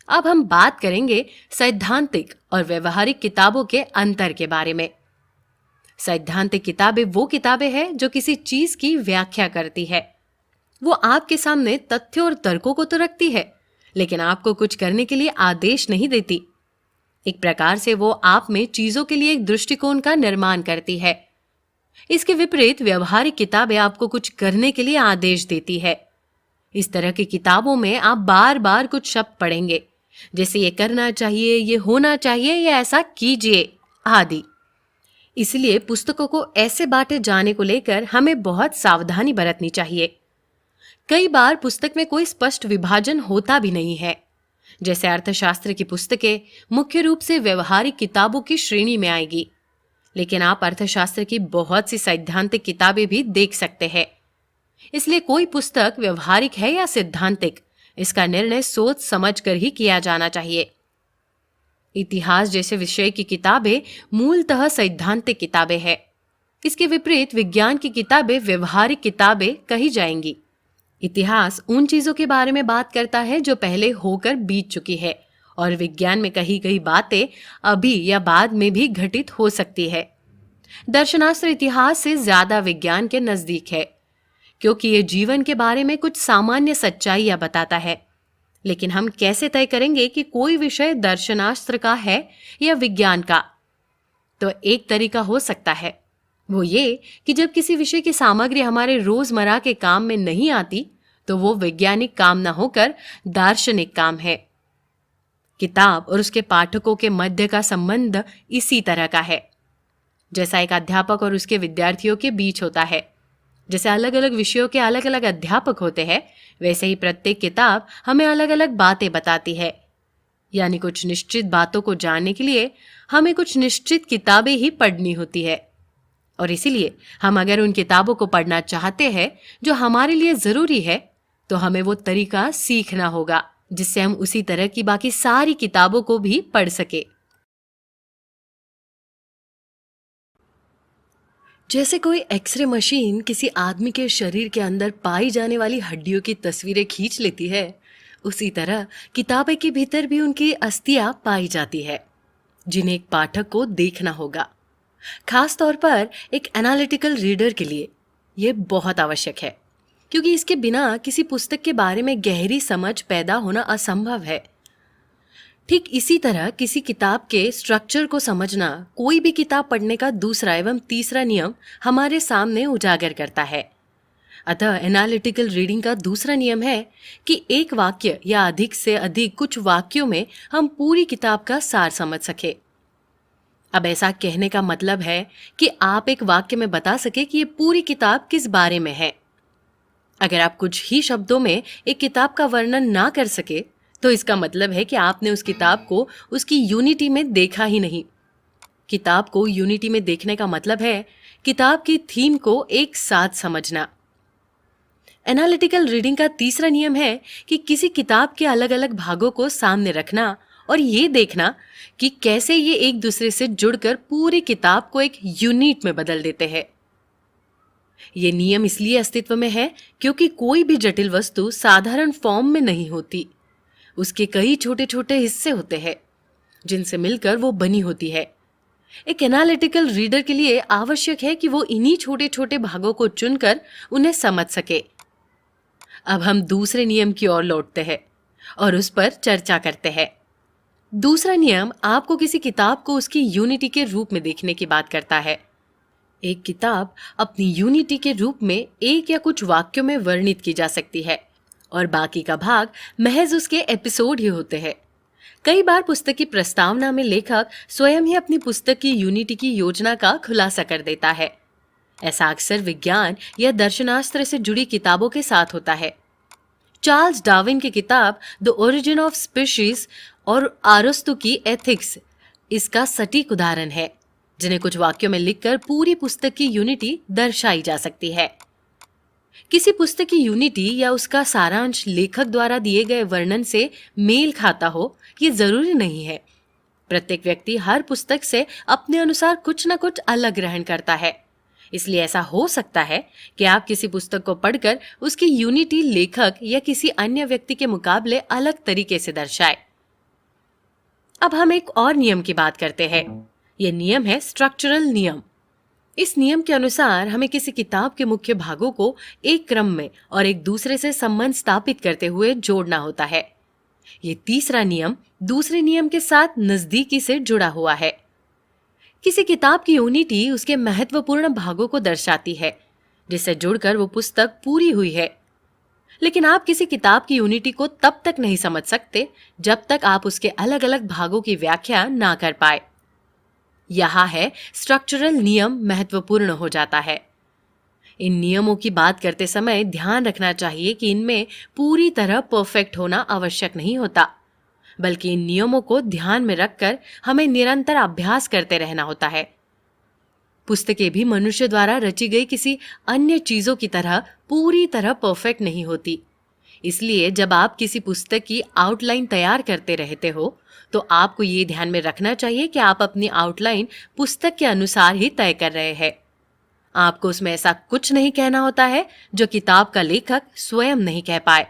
अब हम बात करेंगे सैद्धांतिक और व्यवहारिक किताबों के अंतर के बारे में। सैद्धांतिक किताबें वो किताबें हैं जो किसी चीज की व्याख्या करती है। वो आपके सामने तथ्यों और तर्कों को तो रखती है, लेकिन आपको कुछ करने के लिए आदेश नहीं देती। एक प्रकार से वो आप में चीजों के लिए एक दृष्टिकोण का निर्माण करती है। इसके विपरीत व्यवहारिक किताबें आपको कुछ करने के लिए आदेश देती है। इस तरह की किताबों में आप बार बार कुछ शब्द पढ़ेंगे, जैसे ये करना चाहिए, ये होना चाहिए या ऐसा कीजिए आदि। इसलिए पुस्तकों को ऐसे बांटे जाने को लेकर हमें बहुत सावधानी बरतनी चाहिए। कई बार पुस्तक में कोई स्पष्ट विभाजन होता भी नहीं है। जैसे अर्थशास्त्र की पुस्तकें मुख्य रूप से व्यवहारिक किताबों की श्रेणी में आएगी, लेकिन आप अर्थशास्त्र की बहुत सी सैद्धांतिक किताबें भी देख सकते हैं। इसलिए कोई पुस्तक व्यवहारिक है या सिद्धांतिक, इसका निर्णय सोच समझ कर ही किया जाना चाहिए। इतिहास जैसे विषय की किताबें मूलतः सैद्धांतिक किताबें हैं। इसके विपरीत विज्ञान की किताबें व्यवहारिक किताबें कही जाएंगी। इतिहास उन चीजों के बारे में बात करता है जो पहले होकर बीत चुकी है, और विज्ञान में कही गई बातें अभी या बाद में भी घटित हो सकती है। दर्शनास्त्र इतिहास से ज्यादा विज्ञान के नजदीक है, क्योंकि ये जीवन के बारे में कुछ सामान्य सच्चाइयां बताता है। लेकिन हम कैसे तय करेंगे कि कोई विषय दर्शनास्त्र का है या विज्ञान का? तो एक तरीका हो सकता है, वो ये कि जब किसी विषय की सामग्री हमारे रोजमर्रा के काम में नहीं आती तो वो वैज्ञानिक काम न होकर दार्शनिक काम है। किताब और उसके पाठकों के मध्य का संबंध इसी तरह का है, जैसा एक अध्यापक और उसके विद्यार्थियों के बीच होता है। जैसे अलग अलग विषयों के अलग अलग अध्यापक होते हैं, वैसे ही प्रत्येक किताब हमें अलग अलग बातें बताती है। यानी कुछ निश्चित बातों को जानने के लिए हमें कुछ निश्चित किताबें ही पढ़नी होती है। और इसीलिए हम अगर उन किताबों को पढ़ना चाहते हैं जो हमारे लिए जरूरी है, तो हमें वो तरीका सीखना होगा जिससे हम उसी तरह की बाकी सारी किताबों को भी पढ़ सके। जैसे कोई एक्सरे मशीन किसी आदमी के शरीर के अंदर पाई जाने वाली हड्डियों की तस्वीरें खींच लेती है, उसी तरह किताबें के भीतर भी उनकी अस्थियां पाई जाती है जिन्हें एक पाठक को देखना होगा। खास तौर पर एक एनालिटिकल रीडर के लिए यह बहुत आवश्यक है, क्योंकि इसके बिना किसी पुस्तक के बारे में गहरी समझ पैदा होना असंभव है। ठीक इसी तरह किसी किताब के स्ट्रक्चर को समझना कोई भी किताब पढ़ने का दूसरा एवं तीसरा नियम हमारे सामने उजागर करता है। अतः एनालिटिकल रीडिंग का दूसरा नियम है कि एक वाक्य या अधिक से अधिक कुछ वाक्यों में हम पूरी किताब का सार समझ सके। अब ऐसा कहने का मतलब है कि आप एक वाक्य में बता सके कि ये पूरी किताब किस बारे में है। अगर आप कुछ ही शब्दों में एक किताब का वर्णन ना कर सके, तो इसका मतलब है कि आपने उस किताब को उसकी यूनिटी में देखा ही नहीं। किताब को यूनिटी में देखने का मतलब है किताब की थीम को एक साथ समझना। एनालिटिकल रीडिंग का तीसरा नियम है कि किसी किताब के अलग अलग भागों को सामने रखना और ये देखना कि कैसे ये एक दूसरे से जुड़कर पूरी किताब को एक यूनिट में बदल देते हैं। ये नियम इसलिए अस्तित्व में है क्योंकि कोई भी जटिल वस्तु साधारण फॉर्म में नहीं होती। उसके कई छोटे छोटे हिस्से होते हैं जिनसे मिलकर वो बनी होती है। एक एनालिटिकल रीडर के लिए आवश्यक है कि वो इन्हीं छोटे छोटे भागों को चुनकर उन्हें समझ सके। अब हम दूसरे नियम की ओर लौटते हैं और उस पर चर्चा करते हैं। दूसरा नियम आपको किसी किताब को उसकी यूनिटी के रूप में देखने की बात करता है। एक किताब अपनी यूनिटी के रूप में एक या कुछ वाक्यों में वर्णित की जा सकती है और बाकी का भाग महज उसके एपिसोड ही होते हैं। कई बार पुस्तक की प्रस्तावना में लेखक स्वयं ही अपनी पुस्तक की यूनिटी की योजना का खुलासा कर देता है। ऐसा अक्सर विज्ञान या दर्शनास्त्र से जुड़ी किताबों के साथ होता है। चार्ल्स डार्विन की किताब द ओरिजिन ऑफ स्पीशीज और अरस्तु की एथिक्स इसका सटीक उदाहरण है, जिन्हें कुछ वाक्यों में लिखकर पूरी पुस्तक की यूनिटी दर्शाई जा सकती है। किसी पुस्तक की यूनिटी या उसका सारांश लेखक द्वारा दिए गए वर्णन से मेल खाता हो, ये जरूरी नहीं है। प्रत्येक व्यक्ति हर पुस्तक से अपने अनुसार कुछ न कुछ अलग ग्रहण करता है। इसलिए ऐसा हो सकता है कि आप किसी पुस्तक को पढ़कर उसकी यूनिटी लेखक या किसी अन्य व्यक्ति के मुकाबले अलग तरीके से दर्शाए। अब हम एक और नियम की बात करते हैं। यह नियम है स्ट्रक्चरल नियम। इस नियम के अनुसार हमें किसी किताब के मुख्य भागों को एक क्रम में और एक दूसरे से संबंध स्थापित करते हुए जोड़ना होता है। ये तीसरा नियम दूसरे नियम के साथ नजदीकी से जुड़ा हुआ है। किसी किताब की यूनिटी उसके महत्वपूर्ण भागों को दर्शाती है, जिससे जुड़कर वो पुस्तक पूरी हुई है। लेकिन आप किसी किताब की यूनिटी को तब तक नहीं समझ सकते जब तक आप उसके अलग अलग भागों की व्याख्या ना कर पाए। यह है स्ट्रक्चरल नियम महत्वपूर्ण हो जाता है। इन नियमों की बात करते समय ध्यान रखना चाहिए कि इनमें पूरी तरह परफेक्ट होना आवश्यक नहीं होता, बल्कि इन नियमों को ध्यान में रखकर हमें निरंतर अभ्यास करते रहना होता है। पुस्तकें भी मनुष्य द्वारा रची गई किसी अन्य चीजों की तरह पूरी तरह परफेक्ट नहीं होती। इसलिए जब आप किसी पुस्तक की आउटलाइन तैयार करते रहते हो, तो आपको ये ध्यान में रखना चाहिए कि आप अपनी आउटलाइन पुस्तक के अनुसार ही तय कर रहे हैं। आपको उसमें ऐसा कुछ नहीं कहना होता है जो किताब का लेखक स्वयं नहीं कह पाए।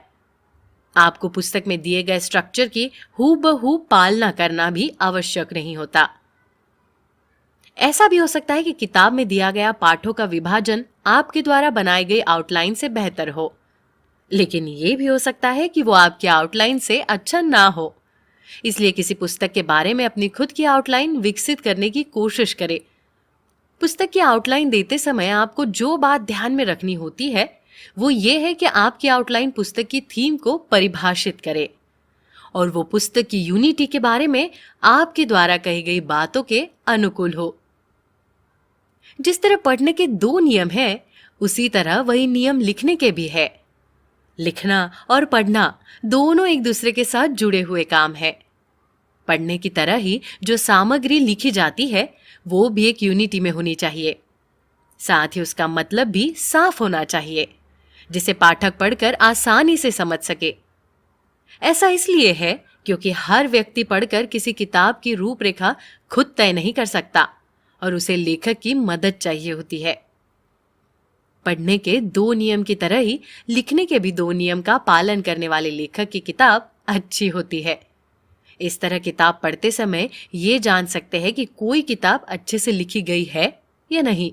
आपको पुस्तक में दिए गए स्ट्रक्चर की हूबहू पालना करना भी आवश्यक नहीं होता। ऐसा भी हो सकता है कि किताब में दिया गया पाठों का विभाजन आपके द्वारा बनाई गई आउटलाइन से बेहतर हो, लेकिन ये भी हो सकता है कि वो आपकी आउटलाइन से अच्छा ना हो। इसलिए किसी पुस्तक के बारे में अपनी खुद की आउटलाइन विकसित करने की कोशिश करें। पुस्तक की आउटलाइन देते समय आपको जो बात ध्यान में रखनी होती है वो ये है कि आपकी आउटलाइन पुस्तक की थीम को परिभाषित करे और वो पुस्तक की यूनिटी के बारे में आपके द्वारा कही गई बातों के अनुकूल हो। जिस तरह पढ़ने के दो नियम हैं, उसी तरह वही नियम लिखने के भी है। लिखना और पढ़ना दोनों एक दूसरे के साथ जुड़े हुए काम है। पढ़ने की तरह ही जो सामग्री लिखी जाती है वो भी एक यूनिटी में होनी चाहिए। साथ ही उसका मतलब भी साफ होना चाहिए, जिसे पाठक पढ़कर आसानी से समझ सके। ऐसा इसलिए है क्योंकि हर व्यक्ति पढ़कर किसी किताब की रूपरेखा खुद तय नहीं कर सकता और उसे लेखक की मदद चाहिए होती है। पढ़ने के 2 नियम की तरह ही लिखने के भी 2 नियम का पालन करने वाले लेखक की किताब अच्छी होती है। इस तरह किताब पढ़ते समय ये जान सकते हैं कि कोई किताब अच्छे से लिखी गई है या नहीं।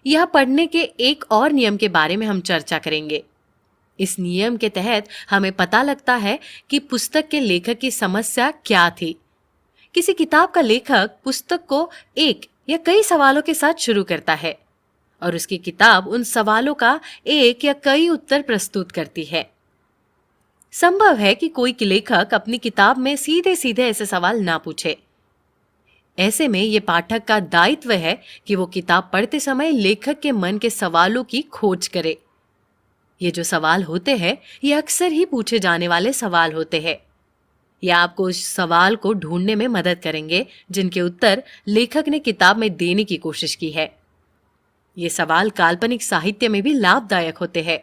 यह पढ़ने के एक और नियम के बारे में हम चर्चा करेंगे। इस नियम के तहत हमें पता लगता है कि पुस्तक के लेखक की समस्या क्या थी। किसी किताब का लेखक पुस्तक को एक या कई सवालों के साथ शुरू करता है और उसकी किताब उन सवालों का एक या कई उत्तर प्रस्तुत करती है। संभव है कि कोई लेखक अपनी किताब में सीधे सीधे ऐसे सवाल ना पूछे। ऐसे में ये पाठक का दायित्व है कि वो किताब पढ़ते समय लेखक के मन के सवालों की खोज करे। ये जो सवाल होते हैं ये अक्सर ही पूछे जाने वाले सवाल होते हैं। ये आपको उस सवाल को ढूंढने में मदद करेंगे जिनके उत्तर लेखक ने किताब में देने की कोशिश की है। ये सवाल काल्पनिक साहित्य में भी लाभदायक होते हैं।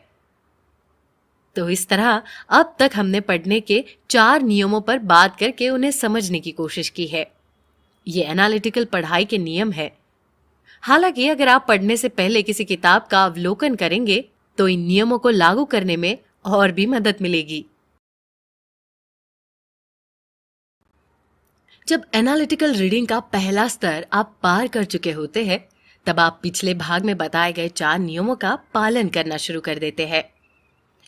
तो इस तरह अब तक हमने पढ़ने के 4 नियमों पर बात करके उन्हें समझने की कोशिश की है। ये एनालिटिकल पढ़ाई के नियम है। हालांकि अगर आप पढ़ने से पहले किसी किताब का अवलोकन करेंगे तो इन नियमों को लागू करने में और भी मदद मिलेगी। जब एनालिटिकल रीडिंग का पहला स्तर आप पार कर चुके होते हैं, तब आप पिछले भाग में बताए गए 4 नियमों का पालन करना शुरू कर देते हैं।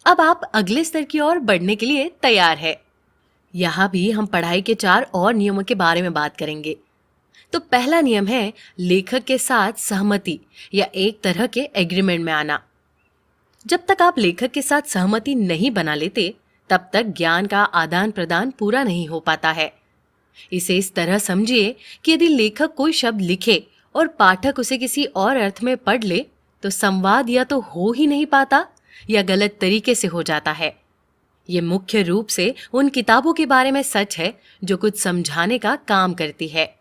अब आप अगले स्तर की ओर बढ़ने के लिए तैयार है। यहाँ भी हम पढ़ाई के 4 और नियमों के बारे में बात करेंगे। तो पहला नियम है लेखक के साथ सहमति या एक तरह के एग्रीमेंट में आना। जब तक आप लेखक के साथ सहमति नहीं बना लेते, तब तक ज्ञान का आदान प्रदान पूरा नहीं हो पाता है। इसे इस तरह समझिए कि यदि लेखक कोई शब्द लिखे और पाठक उसे किसी और अर्थ में पढ़ ले, तो संवाद या तो हो ही नहीं पाता या गलत तरीके से हो जाता है। ये मुख्य रूप से उन किताबों के बारे में सच है जो कुछ समझाने का काम करती है।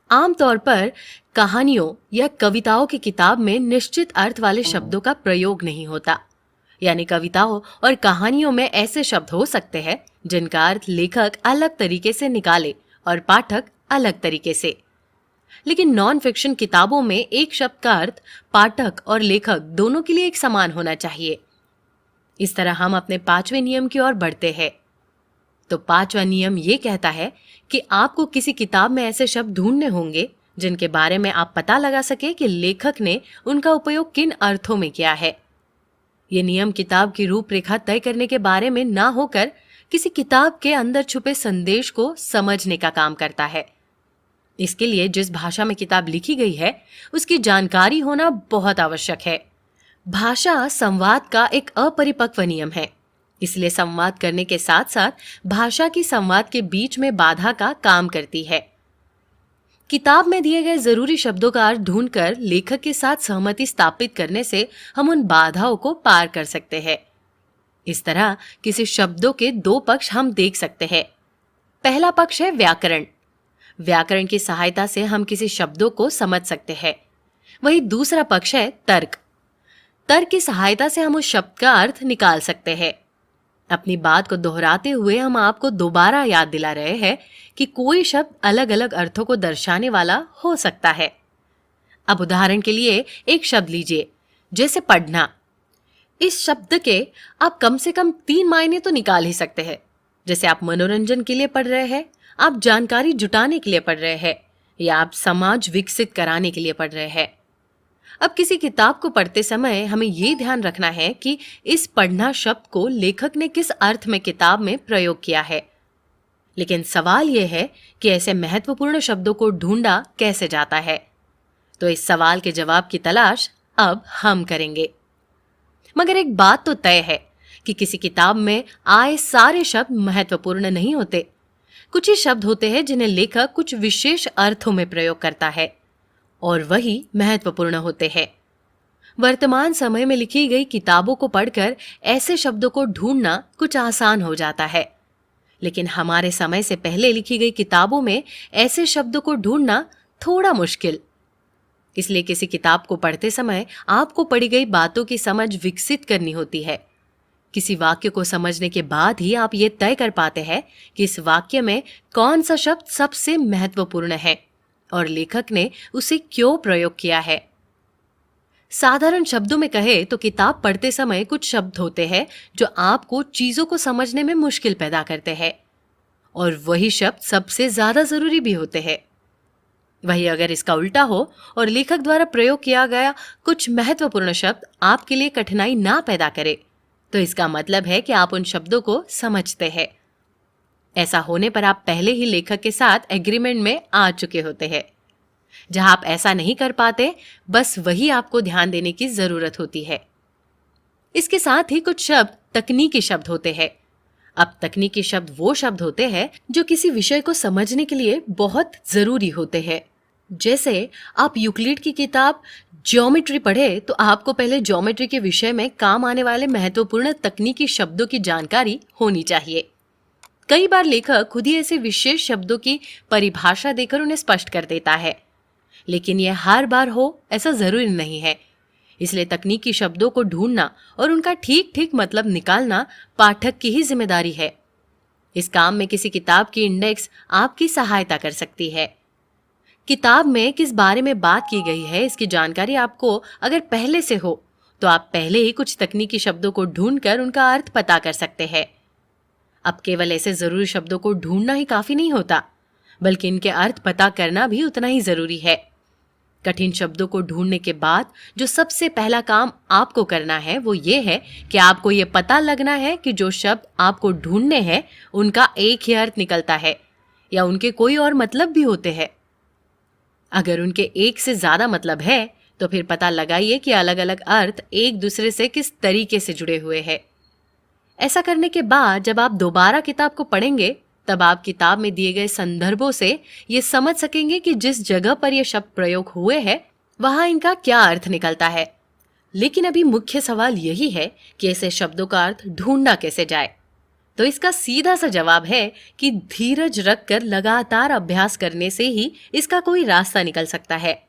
आमतौर पर कहानियों या कविताओं की किताब में निश्चित अर्थ वाले शब्दों का प्रयोग नहीं होता। यानी कविताओं और कहानियों में ऐसे शब्द हो सकते हैं जिनका अर्थ लेखक अलग तरीके से निकाले और पाठक अलग तरीके से। लेकिन नॉन फिक्शन किताबों में एक शब्द का अर्थ पाठक और लेखक दोनों के लिए एक समान होना चाहिए। इस तरह हम अपने 5वें नियम की ओर बढ़ते हैं। तो 5वां नियम ये कहता है कि आपको किसी किताब में ऐसे शब्द ढूंढने होंगे जिनके बारे में आप पता लगा सके कि लेखक ने उनका उपयोग किन अर्थों में किया है। ये नियम किताब की रूपरेखा तय करने के बारे में ना होकर किसी किताब के अंदर छुपे संदेश को समझने का काम करता है। इसके लिए जिस भाषा में किताब लिखी गई है उसकी जानकारी होना बहुत आवश्यक है। भाषा संवाद का एक अपरिपक्व नियम है, इसलिए संवाद करने के साथ साथ भाषा की संवाद के बीच में बाधा का काम करती है। किताब में दिए गए जरूरी शब्दों का अर्थ ढूंढकर लेखक के साथ सहमति स्थापित करने से हम उन बाधाओं को पार कर सकते हैं। इस तरह किसी शब्दों के 2 पक्ष हम देख सकते हैं। पहला पक्ष है व्याकरण। व्याकरण की सहायता से हम किसी शब्दों को समझ सकते हैं। वही दूसरा पक्ष है तर्क। तर्क की सहायता से हम उस शब्द का अर्थ निकाल सकते हैं। अपनी बात को दोहराते हुए हम आपको दोबारा याद दिला रहे हैं कि कोई शब्द अलग अलग अर्थों को दर्शाने वाला हो सकता है। अब उदाहरण के लिए एक शब्द लीजिए, जैसे पढ़ना। इस शब्द के आप कम से कम 3 मायने तो निकाल ही सकते हैं। जैसे आप मनोरंजन के लिए पढ़ रहे हैं, आप जानकारी जुटाने के लिए पढ़ रहे हैं, या आप समाज विकसित कराने के लिए पढ़ रहे हैं। अब किसी किताब को पढ़ते समय हमें ये ध्यान रखना है कि इस पढ़ना शब्द को लेखक ने किस अर्थ में किताब में प्रयोग किया है। लेकिन सवाल यह है कि ऐसे महत्वपूर्ण शब्दों को ढूंढा कैसे जाता है। तो इस सवाल के जवाब की तलाश अब हम करेंगे। मगर एक बात तो तय है कि किसी किताब में आए सारे शब्द महत्वपूर्ण नहीं होते। कुछ ही शब्द होते हैं जिन्हें लेखक कुछ विशेष अर्थों में प्रयोग करता है और वही महत्वपूर्ण होते हैं। वर्तमान समय में लिखी गई किताबों को पढ़कर ऐसे शब्दों को ढूंढना कुछ आसान हो जाता है, लेकिन हमारे समय से पहले लिखी गई किताबों में ऐसे शब्दों को ढूंढना थोड़ा मुश्किल। इसलिए किसी किताब को पढ़ते समय आपको पढ़ी गई बातों की समझ विकसित करनी होती है। किसी वाक्य को समझने के बाद ही आप ये तय कर पाते हैं कि इस वाक्य में कौन सा शब्द सबसे महत्वपूर्ण है और लेखक ने उसे क्यों प्रयोग किया है। साधारण शब्दों में कहे तो किताब पढ़ते समय कुछ शब्द होते हैं जो आपको चीजों को समझने में मुश्किल पैदा करते हैं, और वही शब्द सबसे ज्यादा जरूरी भी होते हैं। वही अगर इसका उल्टा हो और लेखक द्वारा प्रयोग किया गया कुछ महत्वपूर्ण शब्द आपके लिए कठिनाई ना पैदा करे, तो इसका मतलब है कि आप उन शब्दों को समझते हैं। ऐसा होने पर आप पहले ही लेखक के साथ एग्रीमेंट में आ चुके होते हैं। जहां आप ऐसा नहीं कर पाते, बस वही आपको ध्यान देने की जरूरत होती है। इसके साथ ही कुछ शब्द तकनीकी शब्द होते हैं। अब तकनीकी शब्द वो शब्द होते हैं जो किसी विषय को समझने के लिए बहुत जरूरी होते हैं। जैसे आप यूक्लिड की किताब ज्योमेट्री पढ़े तो आपको पहले ज्योमेट्री के विषय में काम आने वाले महत्वपूर्ण तकनीकी शब्दों की जानकारी होनी चाहिए। कई बार लेखक खुद ही ऐसे विशेष शब्दों की परिभाषा देकर उन्हें स्पष्ट कर देता है, लेकिन यह हर बार हो ऐसा जरूरी नहीं है। इसलिए तकनीकी शब्दों को ढूंढना और उनका ठीक ठीक मतलब निकालना पाठक की ही जिम्मेदारी है। इस काम में किसी किताब की इंडेक्स आपकी सहायता कर सकती है। किताब में किस बारे में बात की गई है इसकी जानकारी आपको अगर पहले से हो तो आप पहले ही कुछ तकनीकी शब्दों को ढूंढकर उनका अर्थ पता कर सकते हैं। अब केवल ऐसे जरूरी शब्दों को ढूंढना ही काफी नहीं होता, बल्कि इनके अर्थ पता करना भी उतना ही जरूरी है। कठिन शब्दों को ढूंढने के बाद जो सबसे पहला काम आपको करना है वो ये है कि आपको ये पता लगना है कि जो शब्द आपको ढूंढने हैं उनका एक ही अर्थ निकलता है या उनके कोई और मतलब भी होते हैं। अगर उनके एक से ज्यादा मतलब है तो फिर पता लगाइए कि अलग अलग अर्थ एक दूसरे से किस तरीके से जुड़े हुए हैं। ऐसा करने के बाद जब आप दोबारा किताब को पढ़ेंगे तब आप किताब में दिए गए संदर्भों से ये समझ सकेंगे कि जिस जगह पर ये शब्द प्रयोग हुए हैं वहां इनका क्या अर्थ निकलता है। लेकिन अभी मुख्य सवाल यही है कि ऐसे शब्दों का अर्थ ढूंढना कैसे जाए। तो इसका सीधा सा जवाब है कि धीरज रखकर लगातार अभ्यास करने से ही इसका कोई रास्ता निकल सकता है।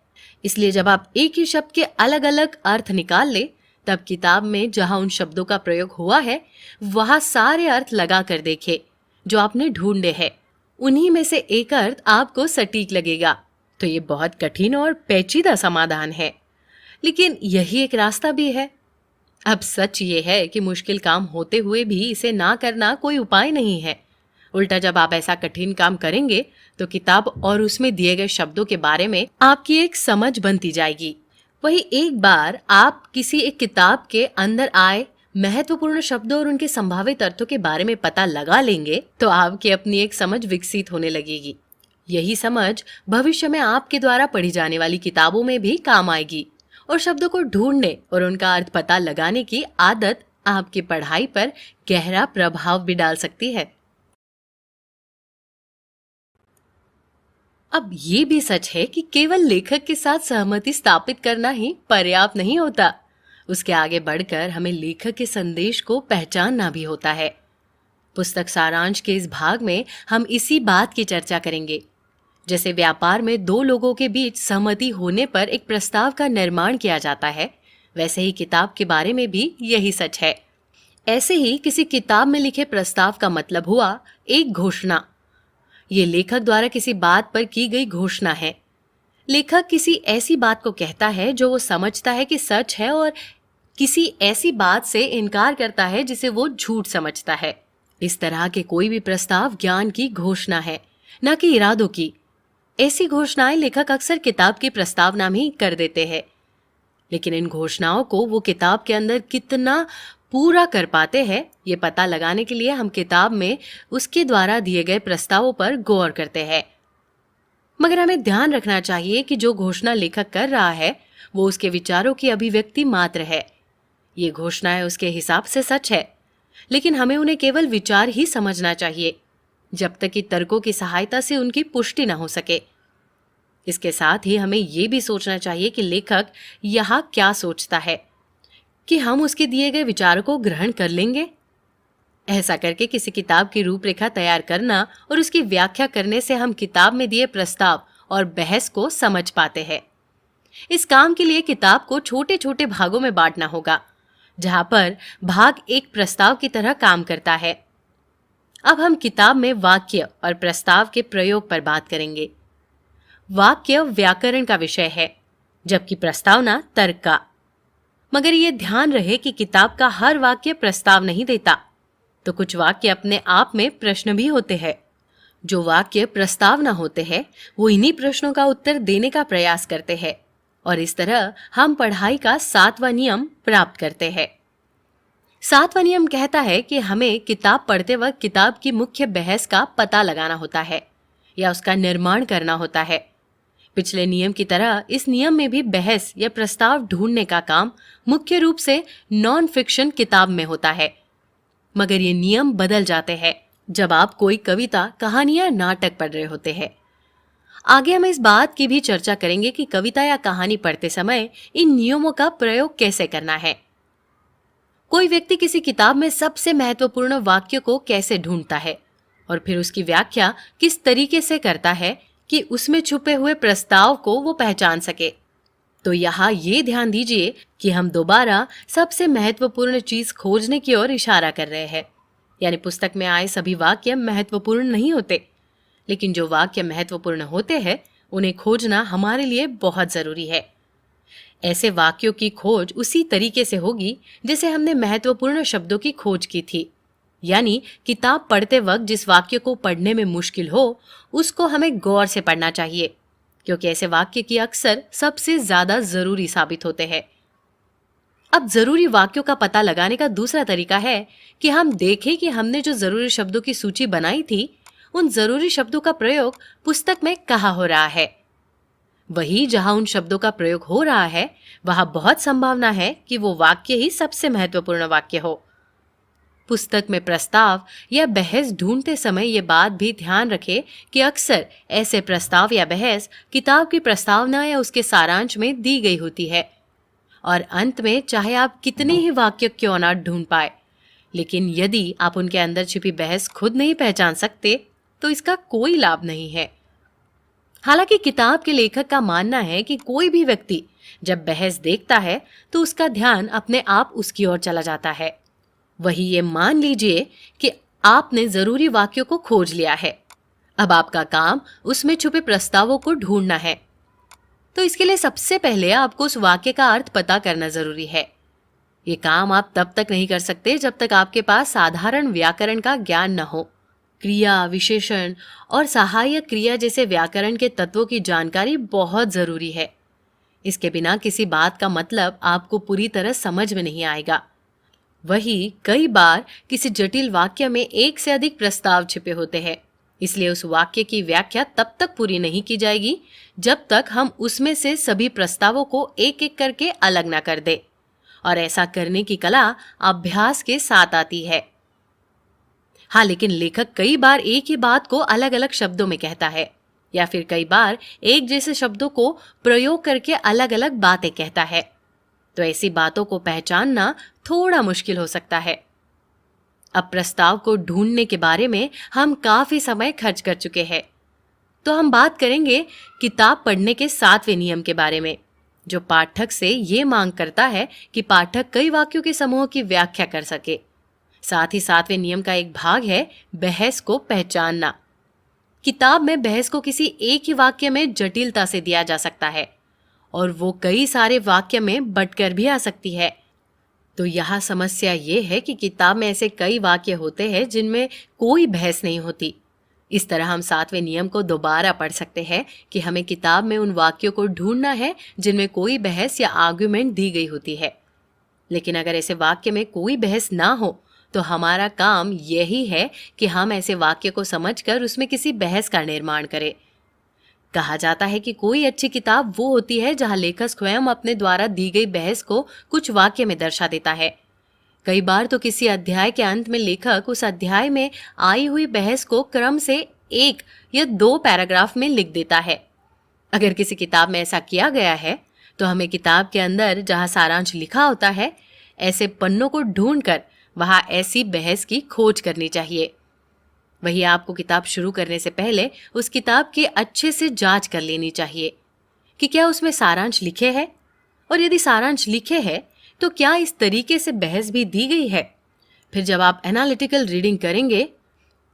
इसलिए जब आप एक ही शब्द के अलग अलग अर्थ निकाल ले तब किताब में जहां उन शब्दों का प्रयोग हुआ है वहां सारे अर्थ लगा कर देखे जो आपने ढूंढे हैं। उन्हीं में से एक अर्थ आपको सटीक लगेगा। तो ये बहुत कठिन और पेचीदा समाधान है, लेकिन यही एक रास्ता भी है। अब सच ये है कि मुश्किल काम होते हुए भी इसे ना करना कोई उपाय नहीं है। उल्टा जब आप ऐसा कठिन काम करेंगे तो किताब और उसमें दिए गए शब्दों के बारे में आपकी एक समझ बनती जाएगी। वही एक बार आप किसी एक किताब के अंदर आए महत्वपूर्ण शब्दों और उनके संभावित अर्थों के बारे में पता लगा लेंगे तो आपकी अपनी एक समझ विकसित होने लगेगी। यही समझ भविष्य में आपके द्वारा पढ़ी जाने वाली किताबों में भी काम आएगी और शब्दों को ढूंढने और उनका अर्थ पता लगाने की आदत आपकी पढ़ाई पर गहरा प्रभाव भी डाल सकती है। अब ये भी सच है कि केवल लेखक के साथ सहमति स्थापित करना ही पर्याप्त नहीं होता। उसके आगे बढ़कर हमें लेखक के संदेश को पहचानना भी होता है। पुस्तक सारांश के इस भाग में हम इसी बात की चर्चा करेंगे। जैसे व्यापार में दो लोगों के बीच सहमति होने पर एक प्रस्ताव का निर्माण किया जाता है, वैसे ही किताब के बारे में भी यही सच है। ऐसे ही किसी किताब में लिखे प्रस्ताव का मतलब हुआ एक घोषणा। ये लेखक द्वारा किसी बात पर की गई घोषणा है। लेखक किसी ऐसी बात को कहता है जो वो समझता है कि सच है और किसी ऐसी बात से इनकार करता है जिसे वो झूठ समझता है। इस तरह के कोई भी प्रस्ताव ज्ञान की घोषणा है, न कि इरादों की। ऐसी घोषणाएं लेखक अक्सर किताब की प्रस्तावना में ही कर देते हैं, लेकिन इन घोषणाओं को वो किताब के अंदर कितना पूरा कर पाते हैं ये पता लगाने के लिए हम किताब में उसके द्वारा दिए गए प्रस्तावों पर गौर करते हैं। मगर हमें ध्यान रखना चाहिए कि जो घोषणा लेखक कर रहा है वो उसके विचारों की अभिव्यक्ति मात्र है। ये घोषणाएं उसके हिसाब से सच है, लेकिन हमें उन्हें केवल विचार ही समझना चाहिए जब तक कि तर्कों की सहायता से उनकी पुष्टि न हो सके। इसके साथ ही हमें ये भी सोचना चाहिए कि लेखक यहाँ क्या सोचता है, कि हम उसके दिए गए विचारों को ग्रहण कर लेंगे। ऐसा करके किसी किताब की रूपरेखा तैयार करना और उसकी व्याख्या करने से हम किताब में दिए प्रस्ताव और बहस को समझ पाते हैं। इस काम के लिए किताब को छोटे छोटे भागों में बांटना होगा, जहां पर भाग एक प्रस्ताव की तरह काम करता है। अब हम किताब में वाक्य और प्रस्ताव के प्रयोग पर बात करेंगे। वाक्य व्याकरण का विषय है, जबकि प्रस्तावना तर्क का। मगर यह ध्यान रहे कि किताब का हर वाक्य प्रस्ताव नहीं देता, तो कुछ वाक्य अपने आप में प्रश्न भी होते हैं। जो वाक्य प्रस्तावना होते हैं वो इन्हीं प्रश्नों का उत्तर देने का प्रयास करते हैं, और इस तरह हम पढ़ाई का 7वां नियम प्राप्त करते हैं। 7वां नियम कहता है कि हमें किताब पढ़ते वक्त किताब की मुख्य बहस का पता लगाना होता है या उसका निर्माण करना होता है। पिछले नियम की तरह इस नियम में भी बहस या प्रस्ताव ढूंढने का काम मुख्य रूप से नॉन फिक्शन किताब में होता है। मगर ये नियम बदल जाते हैं जब आप कोई कविता, कहानी या नाटक पढ़ रहे होते हैं। आगे हम इस बात की भी चर्चा करेंगे कि कविता या कहानी पढ़ते समय इन नियमों का प्रयोग कैसे करना है। कोई व्यक्ति किसी किताब में सबसे महत्वपूर्ण वाक्य को कैसे ढूंढता है और फिर उसकी व्याख्या किस तरीके से करता है कि उसमें छुपे हुए प्रस्ताव को वो पहचान सके। तो यहाँ ये ध्यान दीजिए कि हम दोबारा सबसे महत्वपूर्ण चीज खोजने की ओर इशारा कर रहे हैं। यानी पुस्तक में आए सभी वाक्य महत्वपूर्ण नहीं होते, लेकिन जो वाक्य महत्वपूर्ण होते हैं उन्हें खोजना हमारे लिए बहुत जरूरी है। ऐसे वाक्यों की खोज उसी तरीके से होगी जैसे हमने महत्वपूर्ण शब्दों की खोज की थी। यानी किताब पढ़ते वक्त जिस वाक्य को पढ़ने में मुश्किल हो उसको हमें गौर से पढ़ना चाहिए, क्योंकि ऐसे वाक्य की अक्सर सबसे ज्यादा जरूरी साबित होते हैं। अब जरूरी वाक्यों का पता लगाने का दूसरा तरीका है कि हम देखें कि हमने जो जरूरी शब्दों की सूची बनाई थी उन जरूरी शब्दों का प्रयोग पुस्तक में कहाँ हो रहा है। वही जहां उन शब्दों का प्रयोग हो रहा है वहां बहुत संभावना है कि वो वाक्य ही सबसे महत्वपूर्ण वाक्य हो। पुस्तक में प्रस्ताव या बहस ढूंढते समय ये बात भी ध्यान रखें कि अक्सर ऐसे प्रस्ताव या बहस किताब की प्रस्तावना या उसके सारांश में दी गई होती है, और अंत में चाहे आप कितने ही वाक्य क्यों ना ढूंढ पाए, लेकिन यदि आप उनके अंदर छिपी बहस खुद नहीं पहचान सकते तो इसका कोई लाभ नहीं है। हालांकि किताब के लेखक का मानना है कि कोई भी व्यक्ति जब बहस देखता है तो उसका ध्यान अपने आप उसकी ओर चला जाता है। वही ये मान लीजिए कि आपने जरूरी वाक्यों को खोज लिया है। अब आपका काम उसमें छुपे प्रस्तावों को ढूंढना है। तो इसके लिए सबसे पहले आपको उस वाक्य का अर्थ पता करना जरूरी है। ये काम आप तब तक नहीं कर सकते जब तक आपके पास साधारण व्याकरण का ज्ञान न हो। क्रिया, विशेषण और सहायक क्रिया जैसे व्याकरण के तत्वों की जानकारी बहुत जरूरी है। इसके बिना किसी बात का मतलब आपको पूरी तरह समझ में नहीं आएगा। वही कई बार किसी जटिल वाक्य में एक से अधिक प्रस्ताव छिपे होते हैं, इसलिए उस वाक्य की व्याख्या तब तक पूरी नहीं की जाएगी जब तक हम उसमें से सभी प्रस्तावों को एक एक करके अलग ना कर दे। और ऐसा करने की कला अभ्यास के साथ आती है। हाँ, लेकिन लेखक कई बार एक ही बात को अलग अलग शब्दों में कहता है, या फिर कई बार एक जैसे शब्दों को प्रयोग करके अलग अलग बातें कहता है। तो ऐसी बातों को पहचानना थोड़ा मुश्किल हो सकता है। अब प्रस्ताव को ढूंढने के बारे में हम काफी समय खर्च कर चुके हैं, तो हम बात करेंगे किताब पढ़ने के 7वें नियम के बारे में, जो पाठक से ये मांग करता है कि पाठक कई वाक्यों के समूह की व्याख्या कर सके। साथ ही 7वें नियम का एक भाग है बहस को पहचानना। किताब में बहस को किसी एक ही वाक्य में जटिलता से दिया जा सकता है, और वो कई सारे वाक्य में बंटकर भी आ सकती है। तो यहाँ समस्या ये है कि किताब में ऐसे कई वाक्य होते हैं जिनमें कोई बहस नहीं होती। इस तरह हम 7वें नियम को दोबारा पढ़ सकते हैं कि हमें किताब में उन वाक्यों को ढूंढना है जिनमें कोई बहस या आर्गुमेंट दी गई होती है। लेकिन अगर ऐसे वाक्य में कोई बहस ना हो तो हमारा काम यही है कि हम ऐसे वाक्य को समझकर उसमें किसी बहस का निर्माण करें। कहा जाता है कि कोई अच्छी किताब वो होती है जहां लेखक स्वयं अपने द्वारा दी गई बहस को कुछ वाक्य में दर्शा देता है। कई बार तो किसी अध्याय के अंत में लेखक उस अध्याय में आई हुई बहस को क्रम से 1 या 2 पैराग्राफ में लिख देता है। अगर किसी किताब में ऐसा किया गया है तो हमें किताब के अंदर जहाँ सारांश लिखा होता है ऐसे पन्नों को ढूंढकर वहाँ ऐसी बहस की खोज करनी चाहिए। वही आपको किताब शुरू करने से पहले उस किताब की अच्छे से जांच कर लेनी चाहिए कि क्या उसमें सारांश लिखे हैं, और यदि सारांश लिखे हैं तो क्या इस तरीके से बहस भी दी गई है। फिर जब आप एनालिटिकल रीडिंग करेंगे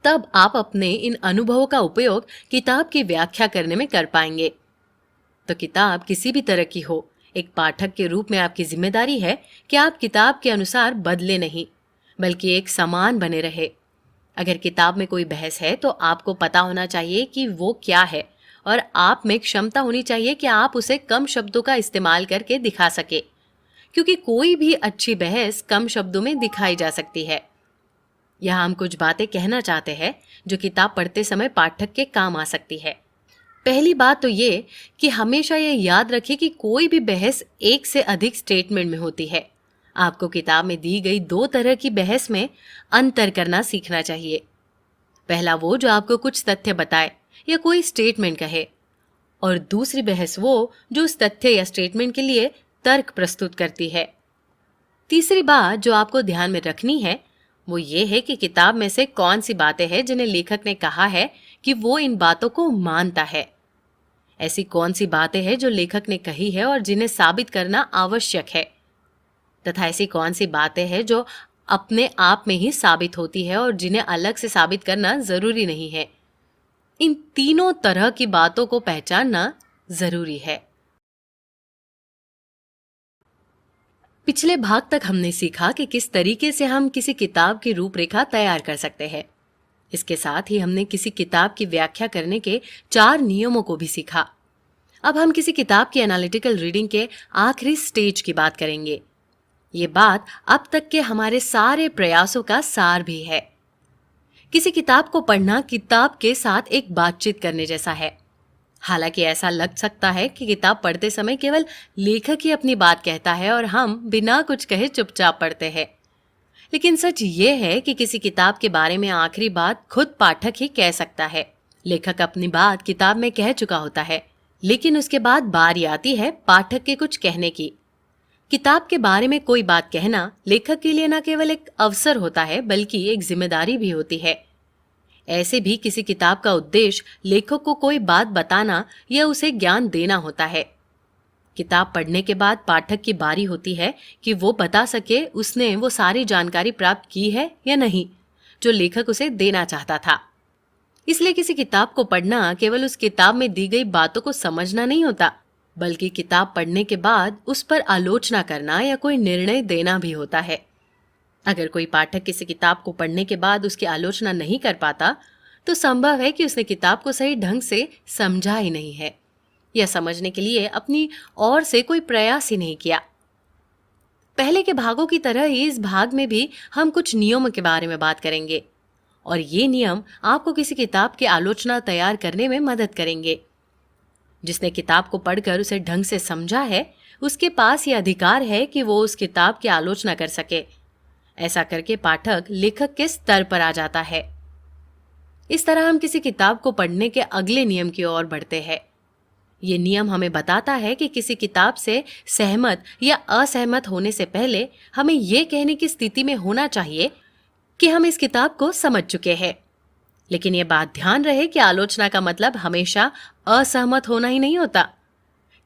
तब आप अपने इन अनुभवों का उपयोग किताब की व्याख्या करने में कर पाएंगे। तो किताब किसी भी तरह की हो, एक पाठक के रूप में आपकी जिम्मेदारी है कि आप किताब के अनुसार बदले नहीं बल्कि एक समान बने रहे। अगर किताब में कोई बहस है तो आपको पता होना चाहिए कि वो क्या है, और आप में क्षमता होनी चाहिए कि आप उसे कम शब्दों का इस्तेमाल करके दिखा सके, क्योंकि कोई भी अच्छी बहस कम शब्दों में दिखाई जा सकती है। यहाँ हम कुछ बातें कहना चाहते हैं जो किताब पढ़ते समय पाठक के काम आ सकती है। पहली बात तो ये कि हमेशा ये याद रखें कि कोई भी बहस एक से अधिक स्टेटमेंट में होती है। आपको किताब में दी गई दो तरह की बहस में अंतर करना सीखना चाहिए। पहला वो जो आपको कुछ तथ्य बताए या कोई स्टेटमेंट कहे, और दूसरी बहस वो जो उस तथ्य या स्टेटमेंट के लिए तर्क प्रस्तुत करती है। तीसरी बात जो आपको ध्यान में रखनी है वो ये है कि किताब में से कौन सी बातें हैं जिन्हें लेखक ने कहा है कि वो इन बातों को मानता है। ऐसी कौन सी बातें हैं जो लेखक ने कही है और जिन्हें साबित करना आवश्यक है, तथा ऐसी कौन सी बातें हैं जो अपने आप में ही साबित होती है और जिन्हें अलग से साबित करना जरूरी नहीं है। इन तीनों तरह की बातों को पहचानना जरूरी है। पिछले भाग तक हमने सीखा कि किस तरीके से हम किसी किताब की रूपरेखा तैयार कर सकते हैं। इसके साथ ही हमने किसी किताब की व्याख्या करने के 4 नियमों को भी सीखा। अब हम किसी किताब की एनालिटिकल रीडिंग के आखिरी स्टेज की बात करेंगे। ये बात अब तक के हमारे सारे प्रयासों का सार भी है। किसी किताब को पढ़ना किताब के साथ एक बातचीत करने जैसा है। हालांकि ऐसा लग सकता है कि किताब पढ़ते समय केवल लेखक ही अपनी बात कहता है और हम बिना कुछ कहे चुपचाप पढ़ते हैं, लेकिन सच ये है कि किसी किताब के बारे में आखिरी बात खुद पाठक ही कह सकता है। लेखक अपनी बात किताब में कह चुका होता है, लेकिन उसके बाद बारी आती है पाठक के कुछ कहने की। किताब के बारे में कोई बात कहना लेखक के लिए न केवल एक अवसर होता है बल्कि एक जिम्मेदारी भी होती है। ऐसे भी किसी किताब का उद्देश्य लेखक को कोई बात बताना या उसे ज्ञान देना होता है। किताब पढ़ने के बाद पाठक की बारी होती है कि वो बता सके उसने वो सारी जानकारी प्राप्त की है या नहीं जो लेखक उसे देना चाहता था। इसलिए किसी किताब को पढ़ना केवल उस किताब में दी गई बातों को समझना नहीं होता, बल्कि किताब पढ़ने के बाद उस पर आलोचना करना या कोई निर्णय देना भी होता है। अगर कोई पाठक किसी किताब को पढ़ने के बाद उसकी आलोचना नहीं कर पाता तो संभव है कि उसने किताब को सही ढंग से समझा ही नहीं है या समझने के लिए अपनी ओर से कोई प्रयास ही नहीं किया। पहले के भागों की तरह ही इस भाग में भी हम कुछ नियमों के बारे में बात करेंगे, और ये नियम आपको किसी किताब की आलोचना तैयार करने में मदद करेंगे। जिसने किताब को पढ़कर उसे ढंग से समझा है उसके पास ये अधिकार है कि वो उस किताब की आलोचना कर सके। ऐसा करके पाठक लेखक के स्तर पर आ जाता है। इस तरह हम किसी किताब को पढ़ने के अगले नियम की ओर बढ़ते हैं। ये नियम हमें बताता है कि किसी किताब से सहमत या असहमत होने से पहले हमें ये कहने की स्थिति में होना चाहिए कि हम इस किताब को समझ चुके हैं। लेकिन ये बात ध्यान रहे कि आलोचना का मतलब हमेशा असहमत होना ही नहीं होता।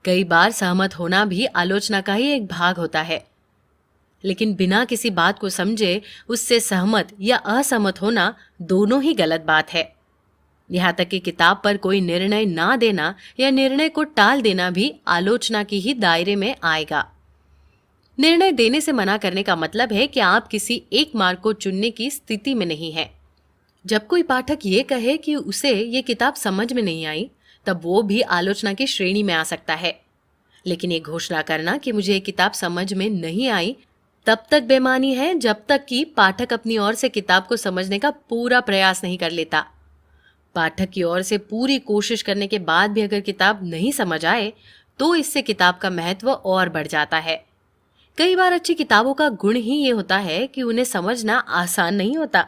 कई बार सहमत होना भी आलोचना का ही एक भाग होता है, लेकिन बिना किसी बात को समझे उससे सहमत या असहमत होना दोनों ही गलत बात है। यहाँ तक कि किताब पर कोई निर्णय ना देना या निर्णय को टाल देना भी आलोचना की ही दायरे में आएगा। निर्णय देने से मना करने का मतलब है कि आप किसी एक मार्ग को चुनने की स्थिति में नहीं हैं। जब कोई पाठक ये कहे कि उसे ये किताब समझ में नहीं आई, तब वो भी आलोचना की श्रेणी में आ सकता है। लेकिन ये घोषणा करना कि मुझे ये किताब समझ में नहीं आई तब तक बेमानी है जब तक कि पाठक अपनी ओर से किताब को समझने का पूरा प्रयास नहीं कर लेता। पाठक की ओर से पूरी कोशिश करने के बाद भी अगर किताब नहीं समझ आए तो इससे किताब का महत्व और बढ़ जाता है। कई बार अच्छी किताबों का गुण ही ये होता है कि उन्हें समझना आसान नहीं होता।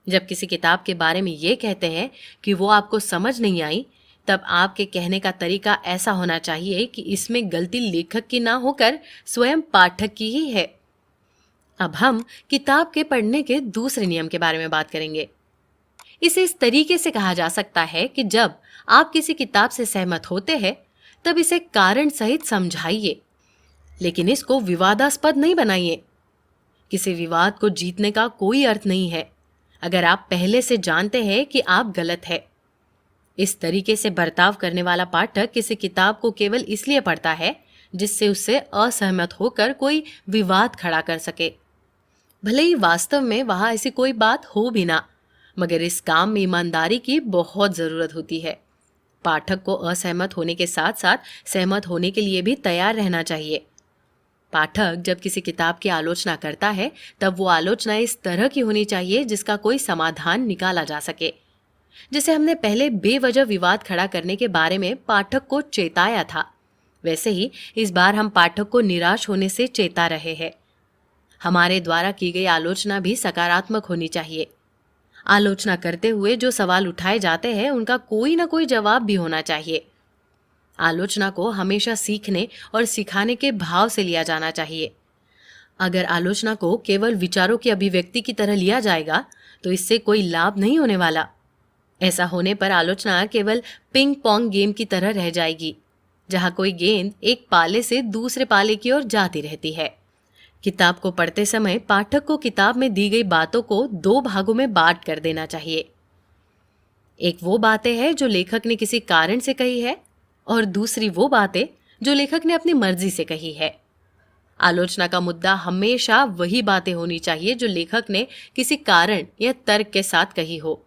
जब किसी किताब के बारे में ये कहते हैं कि वो आपको समझ नहीं आई, तब आपके कहने का तरीका ऐसा होना चाहिए कि इसमें गलती लेखक की ना होकर स्वयं पाठक की ही है। अब हम किताब के पढ़ने के दूसरे नियम के बारे में बात करेंगे। इसे इस तरीके से कहा जा सकता है कि जब आप किसी किताब से सहमत होते हैं तब इसे कारण सहित समझाइए, लेकिन इसको विवादास्पद नहीं बनाइए। किसी विवाद को जीतने का कोई अर्थ नहीं है अगर आप पहले से जानते हैं कि आप गलत है। इस तरीके से बर्ताव करने वाला पाठक किसी किताब को केवल इसलिए पढ़ता है जिससे उससे असहमत होकर कोई विवाद खड़ा कर सके, भले ही वास्तव में वहां ऐसी कोई बात हो भी ना, मगर इस काम में ईमानदारी की बहुत जरूरत होती है। पाठक को असहमत होने के साथ साथ सहमत होने के लिए भी तैयार रहना चाहिए। पाठक जब किसी किताब की आलोचना करता है तब वो आलोचना इस तरह की होनी चाहिए जिसका कोई समाधान निकाला जा सके। जैसे हमने पहले बेवजह विवाद खड़ा करने के बारे में पाठक को चेताया था, वैसे ही इस बार हम पाठक को निराश होने से चेता रहे हैं। हमारे द्वारा की गई आलोचना भी सकारात्मक होनी चाहिए। आलोचना करते हुए जो सवाल उठाए जाते हैं उनका कोई ना कोई जवाब भी होना चाहिए। आलोचना को हमेशा सीखने और सिखाने के भाव से लिया जाना चाहिए। अगर आलोचना को केवल विचारों की अभिव्यक्ति की तरह लिया जाएगा तो इससे कोई लाभ नहीं होने वाला। ऐसा होने पर आलोचना केवल पिंग पोंग गेम की तरह रह जाएगी, जहां कोई गेंद एक पाले से दूसरे पाले की ओर जाती रहती है। किताब को पढ़ते समय पाठक को किताब में दी गई बातों को दो भागों में बांट कर देना चाहिए। एक वो बातें हैं जो लेखक ने किसी कारण से कही है और दूसरी वो बातें जो लेखक ने अपनी मर्जी से कही है। आलोचना का मुद्दा हमेशा वही बातें होनी चाहिए जो लेखक ने किसी कारण या तर्क के साथ कही हो।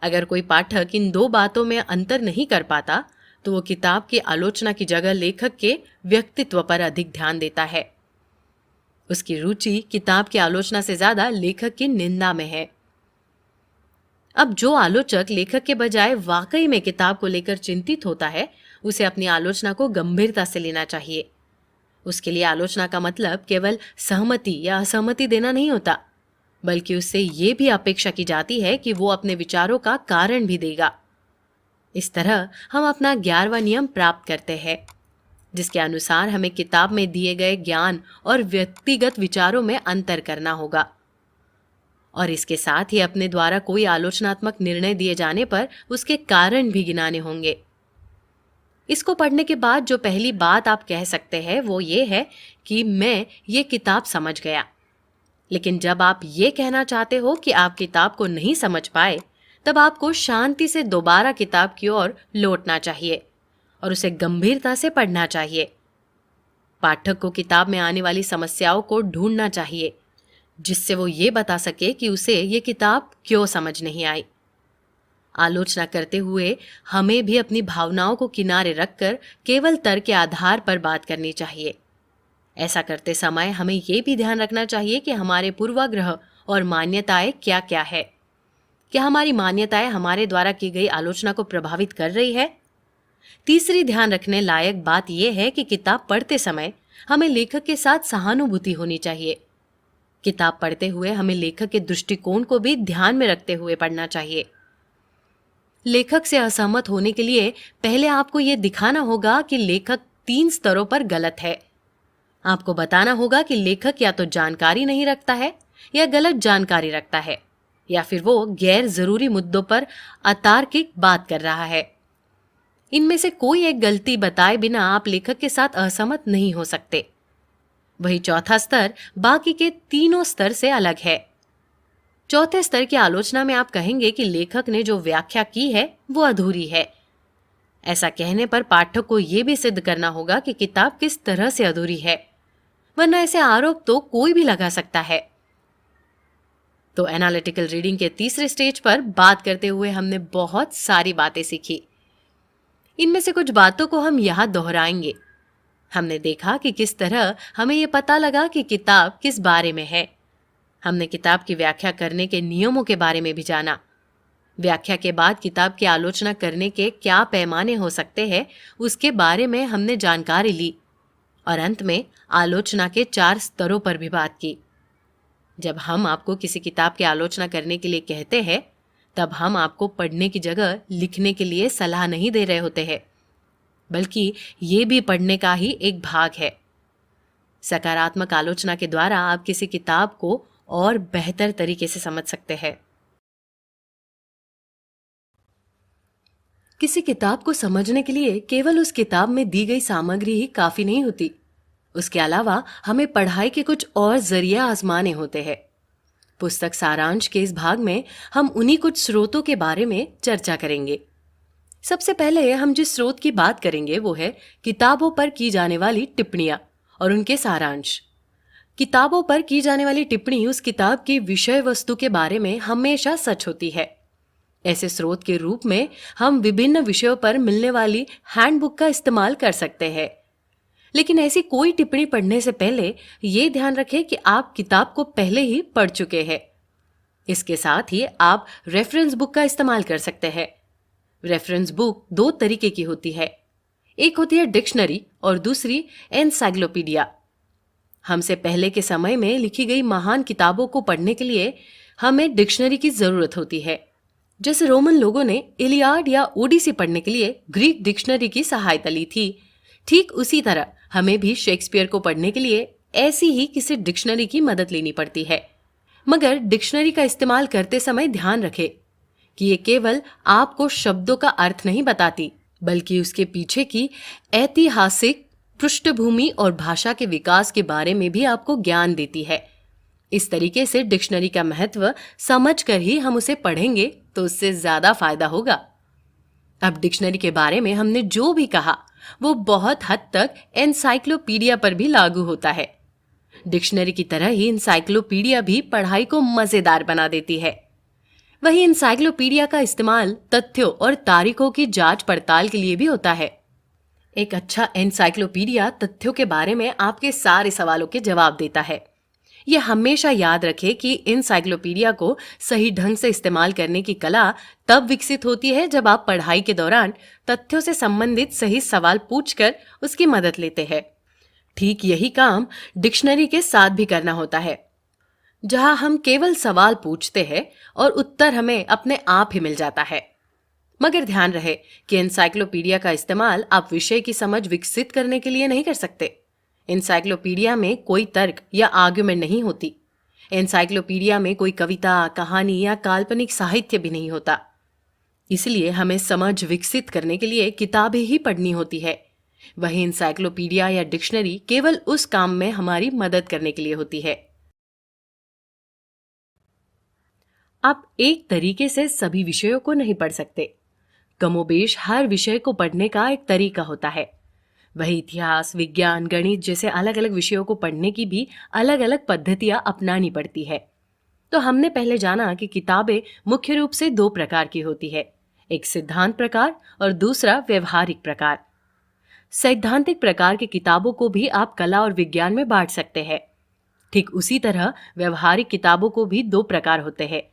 अगर कोई पाठक इन दो बातों में अंतर नहीं कर पाता तो वो किताब की आलोचना की जगह लेखक के व्यक्तित्व पर अधिक ध्यान देता है। उसकी रुचि किताब की आलोचना से ज्यादा लेखक की निंदा में है। अब जो आलोचक लेखक के बजाय वाकई में किताब को लेकर चिंतित होता है उसे अपनी आलोचना को गंभीरता से लेना चाहिए। उसके लिए आलोचना का मतलब केवल सहमति या असहमति देना नहीं होता, बल्कि उससे ये भी अपेक्षा की जाती है कि वो अपने विचारों का कारण भी देगा। इस तरह हम अपना 11वां नियम प्राप्त करते हैं, जिसके अनुसार हमें किताब में दिए गए ज्ञान और व्यक्तिगत विचारों में अंतर करना होगा, और इसके साथ ही अपने द्वारा कोई आलोचनात्मक निर्णय दिए जाने पर उसके कारण भी गिनाने होंगे। इसको पढ़ने के बाद जो पहली बात आप कह सकते हैं वो ये है कि मैं ये किताब समझ गया। लेकिन जब आप ये कहना चाहते हो कि आप किताब को नहीं समझ पाए, तब आपको शांति से दोबारा किताब की ओर लौटना चाहिए और उसे गंभीरता से पढ़ना चाहिए। पाठक को किताब में आने वाली समस्याओं को ढूंढना चाहिए, जिससे वो ये बता सके कि उसे ये किताब क्यों समझ नहीं आई। आलोचना करते हुए हमें भी अपनी भावनाओं को किनारे रखकर केवल तर्क के आधार पर बात करनी चाहिए। ऐसा करते समय हमें ये भी ध्यान रखना चाहिए कि हमारे पूर्वाग्रह और मान्यताएं क्या क्या है। क्या हमारी मान्यताएं हमारे द्वारा की गई आलोचना को प्रभावित कर रही है? तीसरी ध्यान रखने लायक बात यह है कि किताब पढ़ते समय हमें लेखक के साथ सहानुभूति होनी चाहिए। किताब पढ़ते हुए हमें लेखक के दृष्टिकोण को भी ध्यान में रखते हुए पढ़ना चाहिए। लेखक से असहमत होने के लिए पहले आपको यह दिखाना होगा कि लेखक 3 स्तरों पर गलत है। आपको बताना होगा कि लेखक या तो जानकारी नहीं रखता है या गलत जानकारी रखता है, या फिर वो गैर जरूरी मुद्दों पर अतार्किक बात कर रहा है। इनमें से कोई एक गलती बताए बिना आप लेखक के साथ असहमत नहीं हो सकते। वही चौथा स्तर बाकी के तीनों स्तर से अलग है। चौथे स्तर की आलोचना में आप कहेंगे कि लेखक ने जो व्याख्या की है वो अधूरी है। ऐसा कहने पर पाठक को यह भी सिद्ध करना होगा कि किताब किस तरह से अधूरी है, वरना ऐसे आरोप तो कोई भी लगा सकता है। तो एनालिटिकल रीडिंग के तीसरे स्टेज पर बात करते हुए हमने बहुत सारी बातें सीखी। इनमें से कुछ बातों को हम यहां दोहराएंगे। हमने देखा कि किस तरह हमें यह पता लगा कि किताब किस बारे में है। हमने किताब की व्याख्या करने के नियमों के बारे में भी जाना। व्याख्या के बाद किताब की आलोचना करने के क्या पैमाने हो सकते हैं उसके बारे में हमने जानकारी ली, और अंत में आलोचना के 4 स्तरों पर भी बात की। जब हम आपको किसी किताब की आलोचना करने के लिए कहते हैं तब हम आपको पढ़ने की जगह लिखने के लिए सलाह नहीं दे रहे होते हैं, बल्कि ये भी पढ़ने का ही एक भाग है। सकारात्मक आलोचना के द्वारा आप किसी किताब को और बेहतर तरीके से समझ सकते हैं। किसी किताब को समझने के लिए केवल उस किताब में दी गई सामग्री ही काफी नहीं होती। उसके अलावा हमें पढ़ाई के कुछ और जरिया आजमाने होते हैं। पुस्तक सारांश के इस भाग में हम उन्हीं कुछ स्रोतों के बारे में चर्चा करेंगे। सबसे पहले हम जिस स्रोत की बात करेंगे वो है किताबों पर की जाने वाली टिप्पणियां और उनके सारांश। किताबों पर की जाने वाली टिप्पणी उस किताब की विषय वस्तु के बारे में हमेशा सच होती है। ऐसे स्रोत के रूप में हम विभिन्न विषयों पर मिलने वाली हैंडबुक का इस्तेमाल कर सकते हैं। लेकिन ऐसी कोई टिप्पणी पढ़ने से पहले ये ध्यान रखें कि आप किताब को पहले ही पढ़ चुके हैं। इसके साथ ही आप रेफरेंस बुक का इस्तेमाल कर सकते हैं। रेफरेंस बुक दो तरीके की होती है, एक होती है डिक्शनरी और दूसरी एनसाइक्लोपीडिया। हमसे पहले के समय में लिखी गई महान किताबों को पढ़ने के लिए हमें डिक्शनरी की जरूरत होती है। जैसे रोमन लोगों ने इलियाड या ओडिसी पढ़ने के लिए ग्रीक डिक्शनरी की सहायता ली थी, ठीक उसी तरह हमें भी शेक्सपियर को पढ़ने के लिए ऐसी ही किसी डिक्शनरी की मदद लेनी पड़ती है। मगर डिक्शनरी का इस्तेमाल करते समय ध्यान रखें कि ये केवल आपको शब्दों का अर्थ नहीं बताती, बल्कि उसके पीछे की ऐतिहासिक पृष्ठभूमि और भाषा के विकास के बारे में भी आपको ज्ञान देती है। इस तरीके से डिक्शनरी का महत्व समझकर ही हम उसे पढ़ेंगे तो उससे ज्यादा फायदा होगा। अब डिक्शनरी के बारे में हमने जो भी कहा वो बहुत हद तक एनसाइक्लोपीडिया पर भी लागू होता है। डिक्शनरी की तरह ही एनसाइक्लोपीडिया भी पढ़ाई को मजेदार बना देती है। वही एनसाइक्लोपीडिया का इस्तेमाल तथ्यों और तारीखों की जांच पड़ताल के लिए भी होता है। एक अच्छा एनसाइक्लोपीडिया तथ्यों के बारे में आपके सारे सवालों के जवाब देता है। यह हमेशा याद रखें कि एनसाइक्लोपीडिया को सही ढंग से इस्तेमाल करने की कला तब विकसित होती है जब आप पढ़ाई के दौरान तथ्यों से संबंधित सही सवाल पूछकर उसकी मदद लेते हैं। ठीक यही काम डिक्शनरी के साथ भी करना होता है, जहां हम केवल सवाल पूछते हैं और उत्तर हमें अपने आप ही मिल जाता है। मगर ध्यान रहे कि एनसाइक्लोपीडिया का इस्तेमाल आप विषय की समझ विकसित करने के लिए नहीं कर सकते। एनसाइक्लोपीडिया में कोई तर्क या आर्ग्यूमेंट नहीं होती। एनसाइक्लोपीडिया में कोई कविता, कहानी या काल्पनिक साहित्य भी नहीं होता। इसलिए हमें समझ विकसित करने के लिए किताबें ही पढ़नी होती है। वही एनसाइक्लोपीडिया या डिक्शनरी केवल उस काम में हमारी मदद करने के लिए होती है। आप एक तरीके से सभी विषयों को नहीं पढ़ सकते। कमोबेश हर विषय को पढ़ने का एक तरीका होता है। वही इतिहास, विज्ञान, गणित जैसे अलग अलग विषयों को पढ़ने की भी अलग अलग पद्धतियां अपनानी पड़ती है। तो हमने पहले जाना कि किताबें मुख्य रूप से दो प्रकार की होती है, एक सिद्धांत प्रकार और दूसरा व्यवहारिक प्रकार। सैद्धांतिक प्रकार की किताबों को भी आप कला और विज्ञान में बांट सकते हैं। ठीक उसी तरह व्यवहारिक किताबों को भी दो प्रकार होते हैं।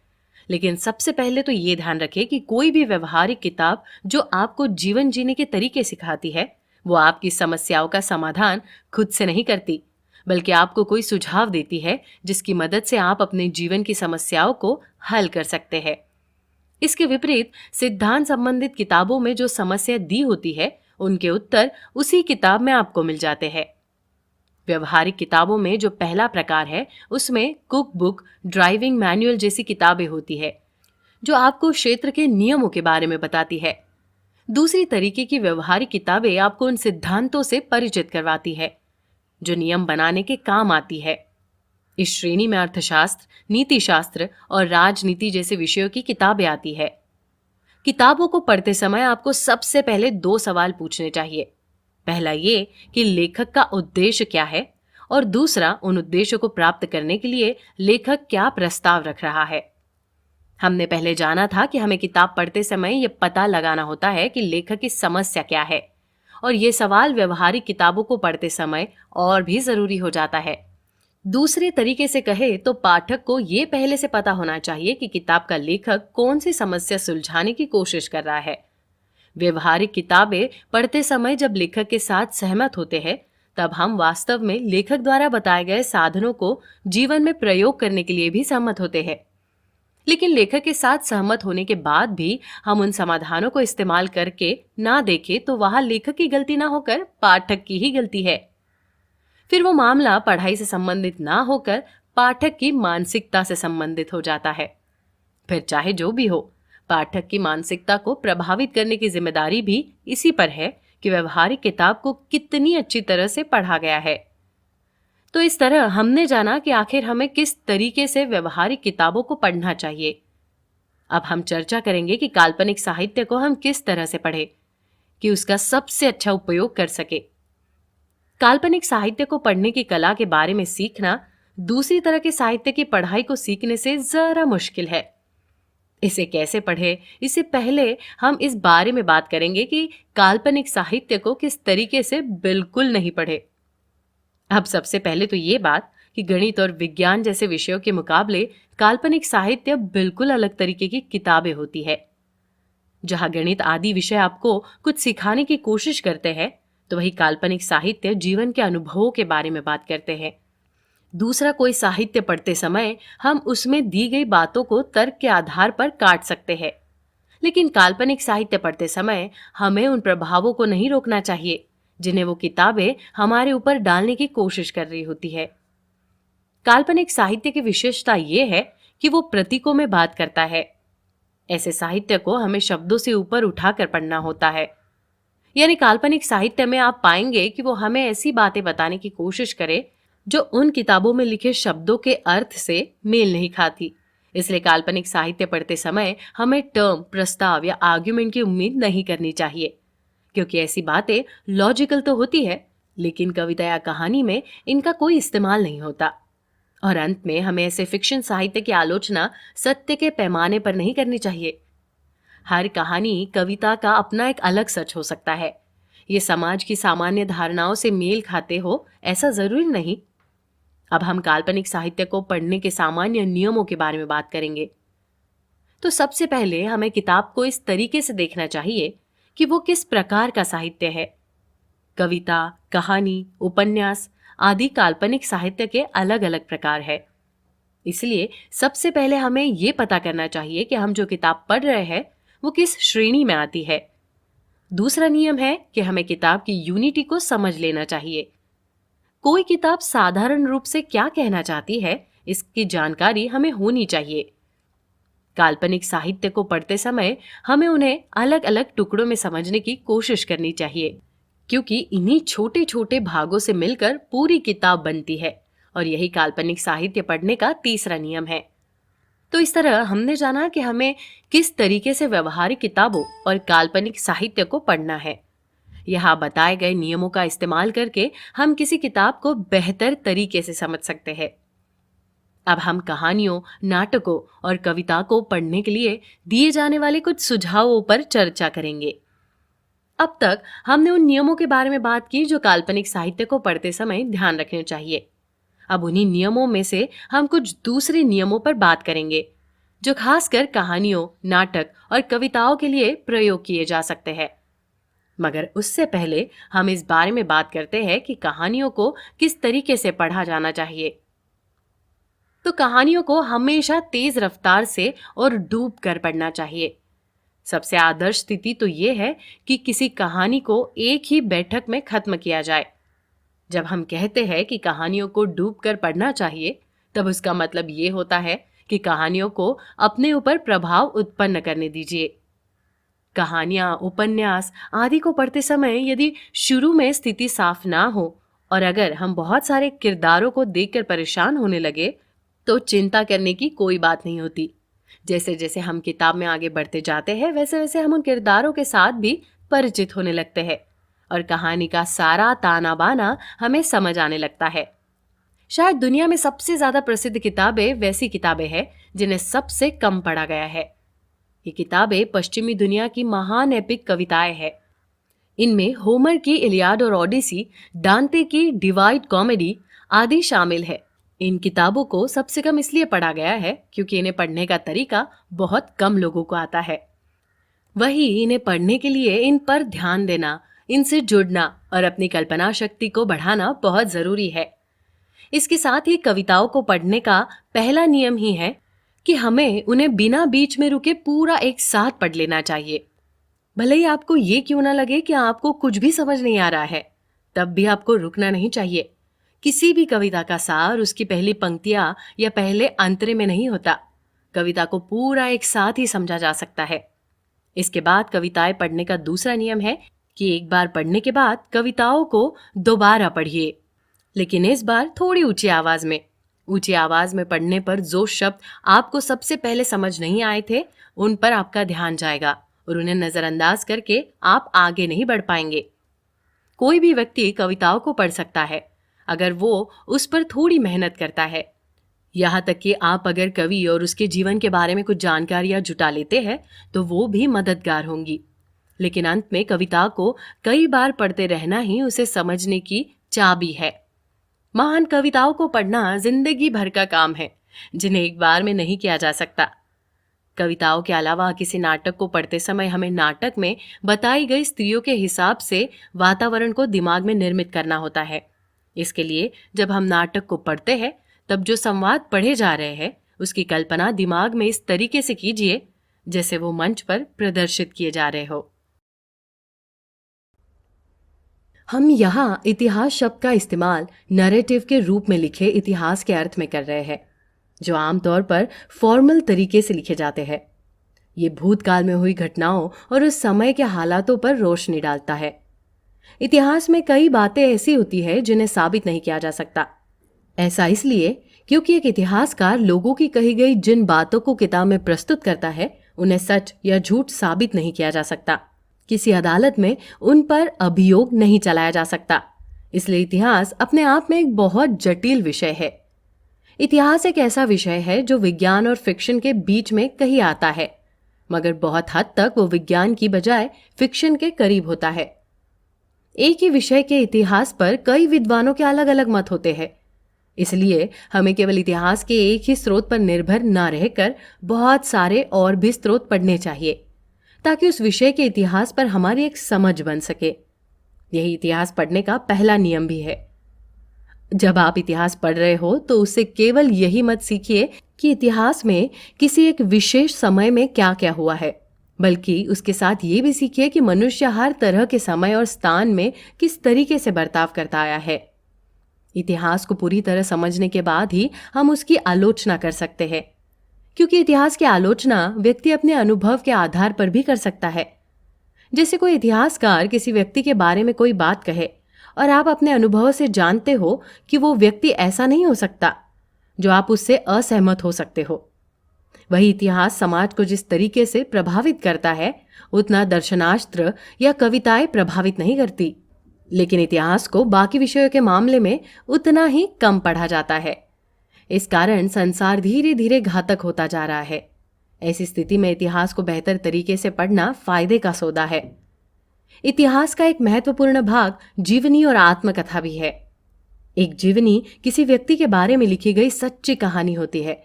लेकिन सबसे पहले तो ये ध्यान रखें कि कोई भी व्यवहारिक किताब जो आपको जीवन जीने के तरीके सिखाती है, वो आपकी समस्याओं का समाधान खुद से नहीं करती, बल्कि आपको कोई सुझाव देती है जिसकी मदद से आप अपने जीवन की समस्याओं को हल कर सकते हैं। इसके विपरीत सिद्धांत संबंधित किताबों में जो समस्या दी होती है, उनके उत्तर उसी किताब में आपको मिल जाते हैं। व्यवहारिक किताबों में जो पहला प्रकार है, उसमें कुक बुक, ड्राइविंग मैनुअल जैसी किताबें होती है, जो आपको क्षेत्र के नियमों के बारे में बताती है। दूसरी तरीके की व्यवहारिक किताबें आपको उन सिद्धांतों से परिचित करवाती है जो नियम बनाने के काम आती है। इस श्रेणी में अर्थशास्त्र, नीति शास्त्र और राजनीति जैसे विषयों की किताबें आती है। किताबों को पढ़ते समय आपको सबसे पहले दो सवाल पूछने चाहिए। पहला ये कि लेखक का उद्देश्य क्या है, और दूसरा उन उद्देश्यों को प्राप्त करने के लिए लेखक क्या प्रस्ताव रख रहा है। हमने पहले जाना था कि हमें किताब पढ़ते समय यह पता लगाना होता है कि लेखक की समस्या क्या है, और ये सवाल व्यवहारिक किताबों को पढ़ते समय और भी जरूरी हो जाता है। दूसरे तरीके से कहे तो पाठक को ये पहले से पता होना चाहिए कि किताब का लेखक कौन सी समस्या सुलझाने की कोशिश कर रहा है। व्यवहारिक किताबें पढ़ते समय जब लेखक के साथ सहमत होते हैं, तब हम वास्तव में लेखक द्वारा बताए गए साधनों को जीवन में प्रयोग करने के लिए भी सहमत होते हैं। लेकिन लेखक के साथ सहमत होने के बाद भी हम उन समाधानों को इस्तेमाल करके ना देखें तो वहां लेखक की गलती ना होकर पाठक की ही गलती है। फिर वो मामला पढ़ाई से संबंधित ना होकर पाठक की मानसिकता से संबंधित हो जाता है। फिर चाहे जो भी हो, पाठक की मानसिकता को प्रभावित करने की जिम्मेदारी भी इसी पर है कि व्यवहारिक किताब को कितनी अच्छी तरह से पढ़ा गया है। तो इस तरह हमने जाना कि आखिर हमें किस तरीके से व्यवहारिक किताबों को पढ़ना चाहिए। अब हम चर्चा करेंगे कि काल्पनिक साहित्य को हम किस तरह से पढ़ें कि उसका सबसे अच्छा उपयोग कर सके। काल्पनिक साहित्य को पढ़ने की कला के बारे में सीखना दूसरी तरह के साहित्य की पढ़ाई को सीखने से जरा मुश्किल है। इसे कैसे पढ़े, इससे पहले हम इस बारे में बात करेंगे कि काल्पनिक साहित्य को किस तरीके से बिल्कुल नहीं पढ़े। अब सबसे पहले तो ये बात कि गणित और विज्ञान जैसे विषयों के मुकाबले काल्पनिक साहित्य बिल्कुल अलग तरीके की किताबें होती है। जहां गणित आदि विषय आपको कुछ सिखाने की कोशिश करते हैं, तो वही काल्पनिक साहित्य जीवन के अनुभवों के बारे में बात करते हैं। दूसरा कोई साहित्य पढ़ते समय हम उसमें दी गई बातों को तर्क के आधार पर काट सकते हैं, लेकिन काल्पनिक साहित्य पढ़ते समय हमें उन प्रभावों को नहीं रोकना चाहिए जिन्हें वो किताबें हमारे ऊपर डालने की कोशिश कर रही होती है। काल्पनिक साहित्य की विशेषता ये है कि वो प्रतीकों में बात करता है। ऐसे साहित्य को हमें शब्दों से ऊपर उठाकर पढ़ना होता है। यानी काल्पनिक साहित्य में आप पाएंगे कि वो हमें ऐसी बातें बताने की कोशिश करे जो उन किताबों में लिखे शब्दों के अर्थ से मेल नहीं खाती। इसलिए काल्पनिक साहित्य पढ़ते समय हमें टर्म, प्रस्ताव या आर्ग्यूमेंट की उम्मीद नहीं करनी चाहिए, क्योंकि ऐसी बातें लॉजिकल तो होती है, लेकिन कविता या कहानी में इनका कोई इस्तेमाल नहीं होता। और अंत में हमें ऐसे फिक्शन साहित्य की आलोचना सत्य के पैमाने पर नहीं करनी चाहिए। हर कहानी, कविता का अपना एक अलग सच हो सकता है। ये समाज की सामान्य धारणाओं से मेल खाते हो ऐसा जरूरी नहीं। अब हम काल्पनिक साहित्य को पढ़ने के सामान्य नियमों के बारे में बात करेंगे। तो सबसे पहले हमें किताब को इस तरीके से देखना चाहिए कि वो किस प्रकार का साहित्य है। कविता, कहानी, उपन्यास आदि काल्पनिक साहित्य के अलग अलग प्रकार है। इसलिए सबसे पहले हमें ये पता करना चाहिए कि हम जो किताब पढ़ रहे हैं वो किस श्रेणी में आती है। दूसरा नियम है कि हमें किताब की यूनिटी को समझ लेना चाहिए। कोई किताब साधारण रूप से क्या कहना चाहती है, इसकी जानकारी हमें होनी चाहिए। काल्पनिक साहित्य को पढ़ते समय हमें उन्हें अलग अलग टुकड़ों में समझने की कोशिश करनी चाहिए, क्योंकि इन्हीं छोटे छोटे भागों से मिलकर पूरी किताब बनती है। और यही काल्पनिक साहित्य पढ़ने का तीसरा नियम है। तो इस तरह हमने जाना कि हमें किस तरीके से व्यवहारिक किताबों और काल्पनिक साहित्य को पढ़ना है। यहाँ बताए गए नियमों का इस्तेमाल करके हम किसी किताब को बेहतर तरीके से समझ सकते हैं। अब हम कहानियों, नाटकों और कविता को पढ़ने के लिए दिए जाने वाले कुछ सुझावों पर चर्चा करेंगे। अब तक हमने उन नियमों के बारे में बात की जो काल्पनिक साहित्य को पढ़ते समय ध्यान रखने चाहिए। अब उन्हीं नियमों में से हम कुछ दूसरे नियमों पर बात करेंगे जो खासकर कहानियों, नाटक और कविताओं के लिए प्रयोग किए जा सकते हैं। मगर उससे पहले हम इस बारे में बात करते हैं कि कहानियों को किस तरीके से पढ़ा जाना चाहिए। तो कहानियों को हमेशा तेज रफ्तार से और डूब कर पढ़ना चाहिए। सबसे आदर्श स्थिति तो यह है कि किसी कहानी को एक ही बैठक में खत्म किया जाए। जब हम कहते हैं कि कहानियों को डूब कर पढ़ना चाहिए, तब उसका मतलब ये होता है कि कहानियों को अपने ऊपर प्रभाव उत्पन्न करने दीजिए। कहानियां, उपन्यास आदि को पढ़ते समय यदि शुरू में स्थिति साफ ना हो और अगर हम बहुत सारे किरदारों को देखकर परेशान होने लगे, तो चिंता करने की कोई बात नहीं होती। जैसे जैसे हम किताब में आगे बढ़ते जाते हैं, वैसे वैसे हम उन किरदारों के साथ भी परिचित होने लगते हैं और कहानी का सारा ताना बाना हमें समझ आने लगता है। शायद दुनिया में सबसे ज्यादा प्रसिद्ध किताबें वैसी किताबें हैं जिन्हें सबसे कम पढ़ा गया है। ये किताबें पश्चिमी दुनिया की महान एपिक कविताएं हैं। इनमें होमर की इलियाड और ओडिसी, डांते की डिवाइड कॉमेडी आदि शामिल है। इन किताबों को सबसे कम इसलिए पढ़ा गया है क्योंकि इन्हें पढ़ने का तरीका बहुत कम लोगों को आता है। वही इन्हें पढ़ने के लिए इन पर ध्यान देना, इनसे जुड़ना और अपनी कल्पना शक्ति को बढ़ाना बहुत जरूरी है। इसके साथ ही कविताओं को पढ़ने का पहला नियम ही है, कि हमें उन्हें बिना बीच में रुके पूरा एक साथ पढ़ लेना चाहिए। भले ही आपको ये क्यों ना लगे कि आपको कुछ भी समझ नहीं आ रहा है, तब भी आपको रुकना नहीं चाहिए। किसी भी कविता का सार उसकी पहली पंक्तियां या पहले अंतरे में नहीं होता। कविता को पूरा एक साथ ही समझा जा सकता है। इसके बाद कविताएं पढ़ने का दूसरा नियम है कि एक बार पढ़ने के बाद कविताओं को दोबारा पढ़िए, लेकिन इस बार थोड़ी ऊंची आवाज में। ऊंची आवाज में पढ़ने पर जो शब्द आपको सबसे पहले समझ नहीं आए थे, उन पर आपका ध्यान जाएगा और उन्हें नजरअंदाज करके आप आगे नहीं बढ़ पाएंगे। कोई भी व्यक्ति कविताओं को पढ़ सकता है अगर वो उस पर थोड़ी मेहनत करता है। यहाँ तक कि आप अगर कवि और उसके जीवन के बारे में कुछ जानकारियां जुटा लेते हैं तो वो भी मददगार होंगी। लेकिन अंत में कविता को कई बार पढ़ते रहना ही उसे समझने की चाबी है। महान कविताओं को पढ़ना जिंदगी भर का काम है, जिन्हें एक बार में नहीं किया जा सकता। कविताओं के अलावा किसी नाटक को पढ़ते समय हमें नाटक में बताई गई स्त्रियों के हिसाब से वातावरण को दिमाग में निर्मित करना होता है। इसके लिए जब हम नाटक को पढ़ते हैं तब जो संवाद पढ़े जा रहे हैं उसकी कल्पना दिमाग में इस तरीके से कीजिए जैसे वो मंच पर प्रदर्शित किए जा रहे हो। हम यहाँ इतिहास शब्द का इस्तेमाल नैरेटिव के रूप में लिखे इतिहास के अर्थ में कर रहे हैं, जो आमतौर पर फॉर्मल तरीके से लिखे जाते हैं। ये भूतकाल में हुई घटनाओं और उस समय के हालातों पर रोशनी डालता है। इतिहास में कई बातें ऐसी होती है जिन्हें साबित नहीं किया जा सकता। ऐसा इसलिए क्योंकि एक इतिहासकार लोगों की कही गई जिन बातों को किताब में प्रस्तुत करता है उन्हें सच या झूठ साबित नहीं किया जा सकता। किसी अदालत में उन पर अभियोग नहीं चलाया जा सकता। इसलिए इतिहास अपने आप में एक बहुत जटिल विषय है। इतिहास एक ऐसा विषय है जो विज्ञान और फिक्शन के बीच में कहीं आता है, मगर बहुत हद तक वो विज्ञान की बजाय फिक्शन के करीब होता है। एक ही विषय के इतिहास पर कई विद्वानों के अलग अलग मत होते हैं। इसलिए हमें केवल इतिहास के एक ही स्रोत पर निर्भर न रहकर बहुत सारे और भी स्रोत पढ़ने चाहिए, ताकि उस विषय के इतिहास पर हमारी एक समझ बन सके। यही इतिहास पढ़ने का पहला नियम भी है। जब आप इतिहास पढ़ रहे हो तो उससे केवल यही मत सीखिए कि इतिहास में किसी एक विशेष समय में क्या क्या हुआ है, बल्कि उसके साथ ये भी सीखिए कि मनुष्य हर तरह के समय और स्थान में किस तरीके से बर्ताव करता आया है। इतिहास को पूरी तरह समझने के बाद ही हम उसकी आलोचना कर सकते हैं, क्योंकि इतिहास की आलोचना व्यक्ति अपने अनुभव के आधार पर भी कर सकता है। जैसे कोई इतिहासकार किसी व्यक्ति के बारे में कोई बात कहे और आप अपने अनुभव से जानते हो कि वो व्यक्ति ऐसा नहीं हो सकता, जो आप उससे असहमत हो सकते हो। वही इतिहास समाज को जिस तरीके से प्रभावित करता है उतना दर्शनास्त्र या कविताएं प्रभावित नहीं करती। लेकिन इतिहास को बाकी विषयों के मामले में उतना ही कम पढ़ा जाता है। इस कारण संसार धीरे धीरे घातक होता जा रहा है। ऐसी स्थिति में इतिहास को बेहतर तरीके से पढ़ना फायदे का सौदा है। इतिहास का एक महत्वपूर्ण भाग जीवनी और आत्मकथा भी है। एक जीवनी किसी व्यक्ति के बारे में लिखी गई सच्ची कहानी होती है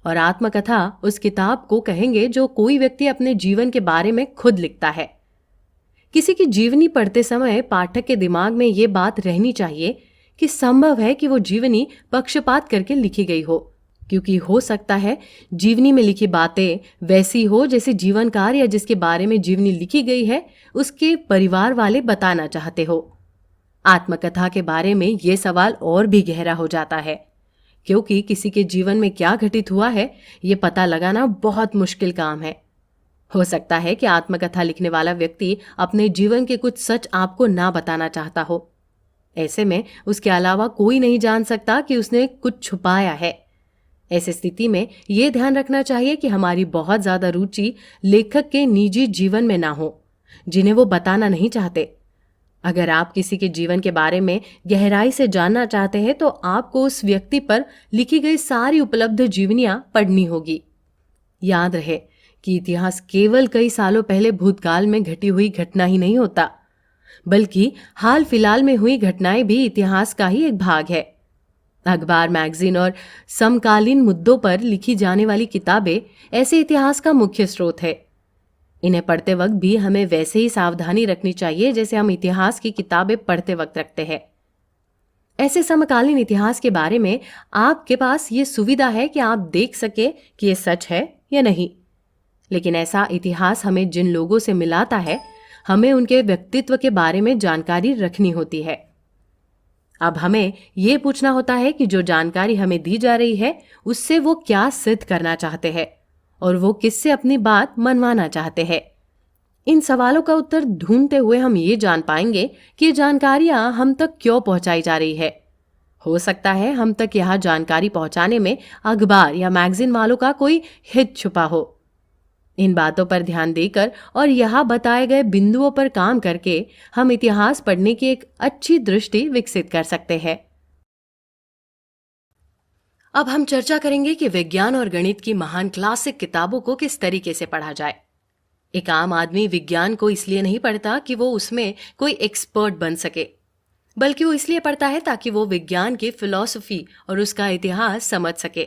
और आत्मकथा उस किताब को कहेंगे जो कोई व्यक्ति अपने जीवन के बारे में खुद लिखता है। किसी की जीवनी पढ़ते समय पाठक के दिमाग में ये बात रहनी चाहिए कि संभव है कि वो जीवनी पक्षपात करके लिखी गई हो, क्योंकि हो सकता है जीवनी में लिखी बातें वैसी हो जैसे जीवनकार या जिसके बारे में जीवनी लिखी गई है उसके परिवार वाले बताना चाहते हो। आत्मकथा के बारे में ये सवाल और भी गहरा हो जाता है, क्योंकि किसी के जीवन में क्या घटित हुआ है ये पता लगाना बहुत मुश्किल काम है। हो सकता है कि आत्मकथा लिखने वाला व्यक्ति अपने जीवन के कुछ सच आपको ना बताना चाहता हो। ऐसे में उसके अलावा कोई नहीं जान सकता कि उसने कुछ छुपाया है। ऐसी स्थिति में यह ध्यान रखना चाहिए कि हमारी बहुत ज्यादा रुचि लेखक के निजी जीवन में ना हो, जिन्हें वो बताना नहीं चाहते। अगर आप किसी के जीवन के बारे में गहराई से जानना चाहते हैं तो आपको उस व्यक्ति पर लिखी गई सारी उपलब्ध जीवनियां पढ़नी होगी। याद रहे कि इतिहास केवल कई सालों पहले भूतकाल में घटी हुई घटना ही नहीं होता, बल्कि हाल फिलहाल में हुई घटनाएं भी इतिहास का ही एक भाग है। अखबार, मैगजीन और समकालीन मुद्दों पर लिखी जाने वाली किताबें ऐसे इतिहास का मुख्य स्रोत है। इन्हें पढ़ते वक्त भी हमें वैसे ही सावधानी रखनी चाहिए जैसे हम इतिहास की किताबें पढ़ते वक्त रखते हैं। ऐसे समकालीन इतिहास के बारे में आपके पास ये सुविधा है कि आप देख सके कि ये सच है या नहीं। लेकिन ऐसा इतिहास हमें जिन लोगों से मिलाता है, हमें उनके व्यक्तित्व के बारे में जानकारी रखनी होती है। अब हमें ये पूछना होता है कि जो जानकारी हमें दी जा रही है उससे वो क्या सिद्ध करना चाहते हैं और वो किससे अपनी बात मनवाना चाहते हैं। इन सवालों का उत्तर ढूंढते हुए हम ये जान पाएंगे कि ये जानकारियां हम तक क्यों पहुंचाई जा रही है। हो सकता है हम तक यह जानकारी पहुंचाने में अखबार या मैगजीन वालों का कोई हित छुपा हो। इन बातों पर ध्यान देकर और यहाँ बताए गए बिंदुओं पर काम करके हम इतिहास पढ़ने की एक अच्छी दृष्टि विकसित कर सकते हैं। अब हम चर्चा करेंगे कि विज्ञान और गणित की महान क्लासिक किताबों को किस तरीके से पढ़ा जाए। एक आम आदमी विज्ञान को इसलिए नहीं पढ़ता कि वो उसमें कोई एक्सपर्ट बन सके, बल्कि वो इसलिए पढ़ता है ताकि वो विज्ञान की फिलॉसफी और उसका इतिहास समझ सके।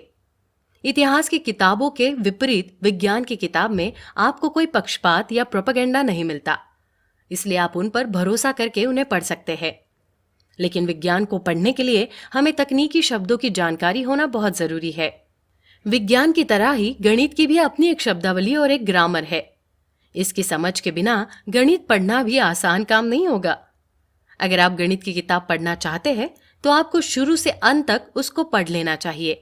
इतिहास की किताबों के विपरीत विज्ञान की किताब में आपको कोई पक्षपात या प्रोपेगेंडा नहीं मिलता, इसलिए आप उन पर भरोसा करके उन्हें पढ़ सकते हैं। लेकिन विज्ञान को पढ़ने के लिए हमें तकनीकी शब्दों की जानकारी होना बहुत जरूरी है। विज्ञान की तरह ही गणित की भी अपनी एक शब्दावली और एक ग्रामर है। इसकी समझ के बिना गणित पढ़ना भी आसान काम नहीं होगा। अगर आप गणित की किताब पढ़ना चाहते हैं तो आपको शुरू से अंत तक उसको पढ़ लेना चाहिए।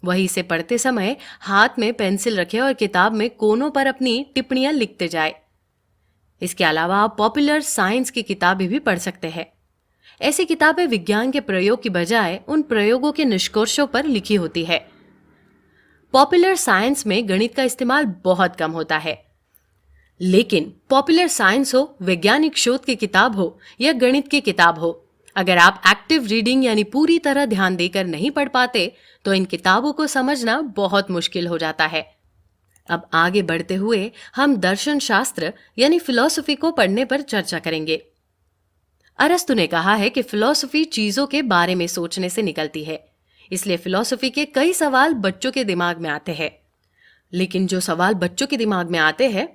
वही इसे पढ़ते समय हाथ में पेंसिल रखें और किताब में कोनों पर अपनी टिप्पणियां लिखते जाए। इसके अलावा आप पॉपुलर साइंस की किताबें भी पढ़ सकते हैं। ऐसी किताबें विज्ञान के प्रयोग की बजाय उन प्रयोगों के निष्कर्षों पर लिखी होती है। पॉपुलर साइंस में गणित का इस्तेमाल बहुत कम होता है, लेकिन पॉपुलर साइंस हो, वैज्ञानिक शोध की किताब हो या गणित की किताब हो, अगर आप एक्टिव रीडिंग यानी पूरी तरह ध्यान देकर नहीं पढ़ पाते तो इन किताबों को समझना बहुत मुश्किल हो जाता है। अब आगे बढ़ते हुए हम दर्शन शास्त्र यानी फिलॉसफी को पढ़ने पर चर्चा करेंगे। अरस्तु ने कहा है कि फिलॉसफी चीजों के बारे में सोचने से निकलती है, इसलिए फिलॉसफी के कई सवाल बच्चों के दिमाग में आते हैं। लेकिन जो सवाल बच्चों के दिमाग में आते हैं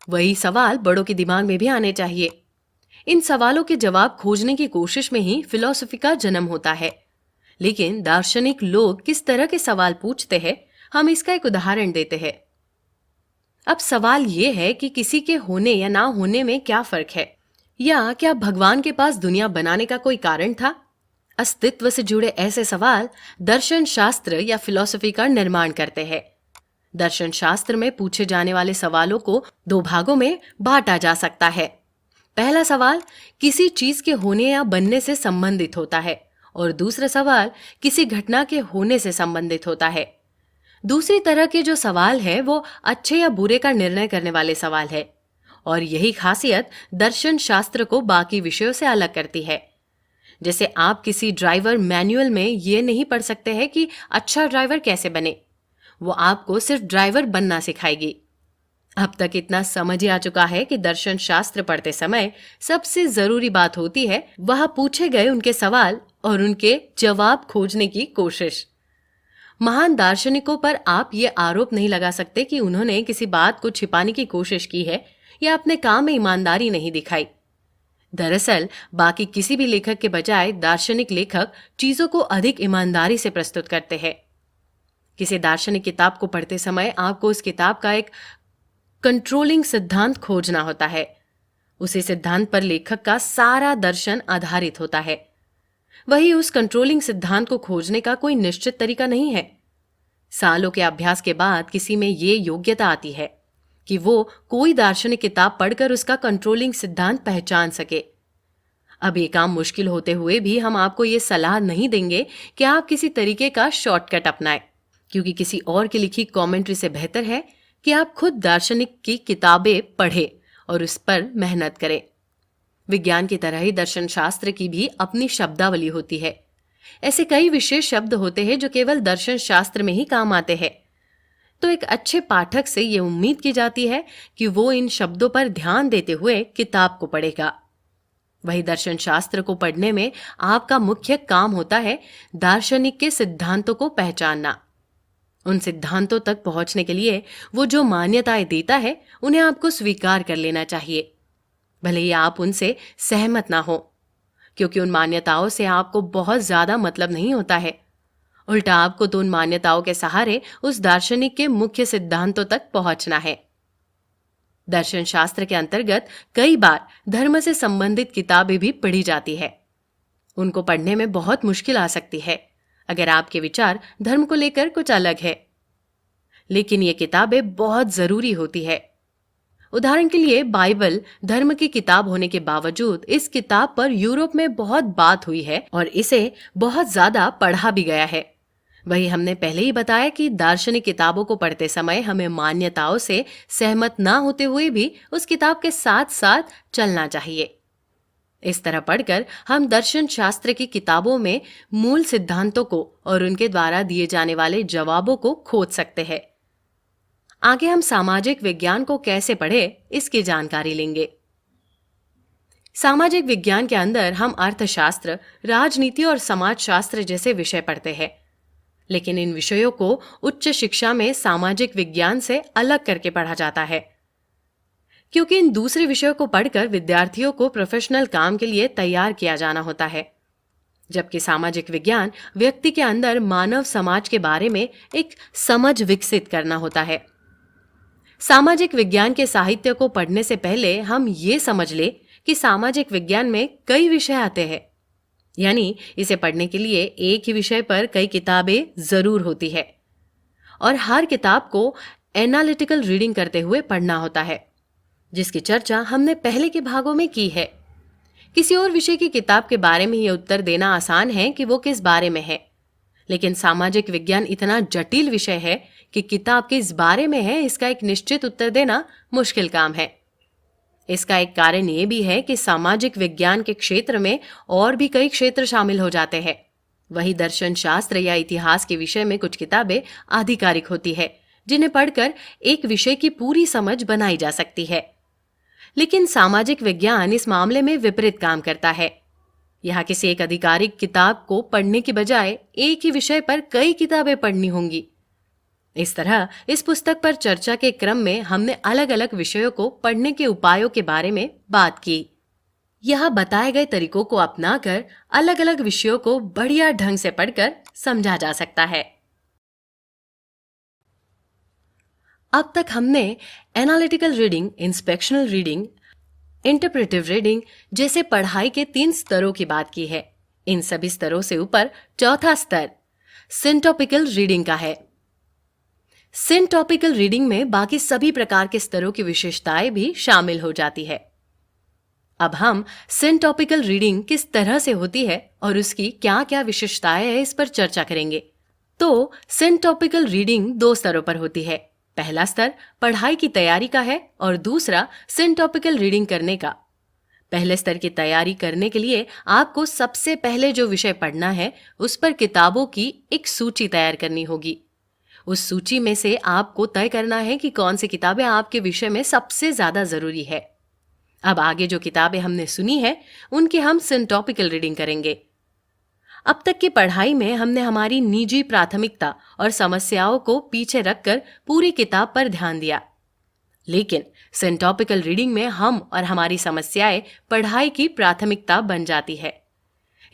वही सवाल बड़ों के दिमाग में भी आने चाहिए। इन सवालों के जवाब खोजने की कोशिश में ही फिलॉसफी का जन्म होता है। लेकिन दार्शनिक लोग किस तरह के सवाल पूछते हैं, हम इसका एक उदाहरण देते हैं। अब सवाल यह है कि किसी के होने या ना होने में क्या फर्क है, या क्या भगवान के पास दुनिया बनाने का कोई कारण था। अस्तित्व से जुड़े ऐसे सवाल दर्शन शास्त्र या फिलॉसफी का निर्माण करते हैं। दर्शन शास्त्र में पूछे जाने वाले सवालों को दो भागों में बांटा जा सकता है। पहला सवाल किसी चीज के होने या बनने से संबंधित होता है और दूसरा सवाल किसी घटना के होने से संबंधित होता है। दूसरी तरह के जो सवाल है वो अच्छे या बुरे का निर्णय करने वाले सवाल है, और यही खासियत दर्शन शास्त्र को बाकी विषयों से अलग करती है। जैसे आप किसी ड्राइवर मैनुअल में ये नहीं पढ़ सकते हैं कि अच्छा ड्राइवर कैसे बने, वो आपको सिर्फ ड्राइवर बनना सिखाएगी। अब तक इतना समझ ही आ चुका है कि दर्शन शास्त्र पढ़ते समय सबसे जरूरी बात होती है वह पूछे गए उनके सवाल और उनके जवाब खोजने की कोशिश। महान दार्शनिकों पर आप ये आरोप नहीं लगा सकते कि उन्होंने किसी बात को छिपाने की कोशिश की है या अपने काम में ईमानदारी नहीं दिखाई। दरअसल बाकी किसी भी लेखक के बजाय दार्शनिक लेखक चीजों को अधिक ईमानदारी से प्रस्तुत करते हैं। किसी दार्शनिक किताब को पढ़ते समय आपको उस किताब का एक कंट्रोलिंग सिद्धांत खोजना होता है। उसी सिद्धांत पर लेखक का सारा दर्शन आधारित होता है। वही उस कंट्रोलिंग सिद्धांत को खोजने का कोई निश्चित तरीका नहीं है। सालों के अभ्यास के बाद किसी में ये योग्यता आती है कि वो कोई दार्शनिक किताब पढ़कर उसका कंट्रोलिंग सिद्धांत पहचान सके। अब ये काम मुश्किल होते हुए भी हम आपको ये सलाह नहीं देंगे कि आप किसी तरीके का शॉर्टकट अपनाएं, क्योंकि किसी और की लिखी कमेंट्री से बेहतर है कि आप खुद दार्शनिक की किताबें पढ़ें और उस पर मेहनत करें। विज्ञान की तरह ही दर्शन शास्त्र की भी अपनी शब्दावली होती है। ऐसे कई विशेष शब्द होते हैं जो केवल दर्शन शास्त्र में ही काम आते हैं। तो एक अच्छे पाठक से ये उम्मीद की जाती है कि वो इन शब्दों पर ध्यान देते हुए किताब को पढ़ेगा। वही दर्शन शास्त्र को पढ़ने में आपका मुख्य काम होता है दार्शनिक के सिद्धांतों को पहचानना। उन सिद्धांतों तक पहुंचने के लिए वो जो मान्यताएं देता है उन्हें आपको स्वीकार कर लेना चाहिए, भले ही आप उनसे सहमत ना हो। क्योंकि उन मान्यताओं से आपको बहुत ज्यादा मतलब नहीं होता है। उल्टा आपको तो उन मान्यताओं के सहारे उस दार्शनिक के मुख्य सिद्धांतों तक पहुंचना है। दर्शन शास्त्र के अंतर्गत कई बार धर्म से संबंधित किताबें भी पढ़ी जाती है। उनको पढ़ने में बहुत मुश्किल आ सकती है अगर आपके विचार धर्म को लेकर कुछ अलग है, लेकिन ये किताबें बहुत जरूरी होती है। उदाहरण के लिए बाइबल धर्म की किताब होने के बावजूद इस किताब पर यूरोप में बहुत बात हुई है और इसे बहुत ज्यादा पढ़ा भी गया है। वही हमने पहले ही बताया कि दार्शनिक किताबों को पढ़ते समय हमें मान्यताओं से सहमत ना होते हुए भी उस किताब के साथ साथ चलना चाहिए। इस तरह पढ़कर हम दर्शन शास्त्र की किताबों में मूल सिद्धांतों को और उनके द्वारा दिए जाने वाले जवाबों को खोज सकते हैं। आगे हम सामाजिक विज्ञान को कैसे पढ़े इसकी जानकारी लेंगे। सामाजिक विज्ञान के अंदर हम अर्थशास्त्र, राजनीति और समाजशास्त्र जैसे विषय पढ़ते हैं, लेकिन इन विषयों को उच्च शिक्षा में सामाजिक विज्ञान से अलग करके पढ़ा जाता है, क्योंकि इन दूसरे विषयों को पढ़कर विद्यार्थियों को प्रोफेशनल काम के लिए तैयार किया जाना होता है, जबकि सामाजिक विज्ञान व्यक्ति के अंदर मानव समाज के बारे में एक समझ विकसित करना होता है। सामाजिक विज्ञान के साहित्य को पढ़ने से पहले हम ये समझ ले कि सामाजिक विज्ञान में कई विषय आते हैं, यानी इसे पढ़ने के लिए एक ही विषय पर कई किताबें जरूर होती है और हर किताब को एनालिटिकल रीडिंग करते हुए पढ़ना होता है, जिसकी चर्चा हमने पहले के भागों में की है। किसी और विषय की किताब के बारे में यह उत्तर देना आसान है कि वो किस बारे में है, लेकिन सामाजिक विज्ञान इतना जटिल विषय है कि किताब किस बारे में है इसका एक निश्चित उत्तर देना मुश्किल काम है। इसका एक कारण ये भी है कि सामाजिक विज्ञान के क्षेत्र में और भी कई क्षेत्र शामिल हो जाते हैं। वही दर्शन शास्त्र या इतिहास के विषय में कुछ किताबें आधिकारिक होती है, जिन्हें पढ़कर एक विषय की पूरी समझ बनाई जा सकती है। लेकिन सामाजिक विज्ञान इस मामले में विपरीत काम करता है। यहाँ किसी एक आधिकारिक किताब को पढ़ने की बजाय एक ही विषय पर कई किताबें पढ़नी होंगी। इस तरह इस पुस्तक पर चर्चा के क्रम में हमने अलग अलग विषयों को पढ़ने के उपायों के बारे में बात की। यहाँ बताए गए तरीकों को अपनाकर अलग अलग विषयों को बढ़िया ढंग से पढ़कर समझा जा सकता है। अब तक हमने analytical reading, inspectional reading, interpretive reading जैसे पढ़ाई के 3 स्तरों की बात की है। इन सभी स्तरों से ऊपर चौथा स्तर सिंटॉपिकल रीडिंग का है। सिंटॉपिकल रीडिंग में बाकी सभी प्रकार के स्तरों की विशेषताएं भी शामिल हो जाती है। अब हम सिंटॉपिकल रीडिंग किस तरह से होती है और उसकी क्या क्या विशेषताएं हैं इस पर चर्चा करेंगे। तो सिंटॉपिकल रीडिंग 2 स्तरों पर होती है। पहला स्तर पढ़ाई की तैयारी का है और दूसरा सिंटॉपिकल रीडिंग करने का। पहले स्तर की तैयारी करने के लिए आपको सबसे पहले जो विषय पढ़ना है उस पर किताबों की एक सूची तैयार करनी होगी। उस सूची में से आपको तय करना है कि कौन सी किताबें आपके विषय में सबसे ज्यादा जरूरी है। अब आगे जो किताबें हमने सुनी है उनकी हम सिंटॉपिकल रीडिंग करेंगे। अब तक की पढ़ाई में हमने हमारी निजी प्राथमिकता और समस्याओं को पीछे रखकर पूरी किताब पर ध्यान दिया, लेकिन सिंटॉपिकल रीडिंग में हम और हमारी समस्याएं पढ़ाई की प्राथमिकता बन जाती है।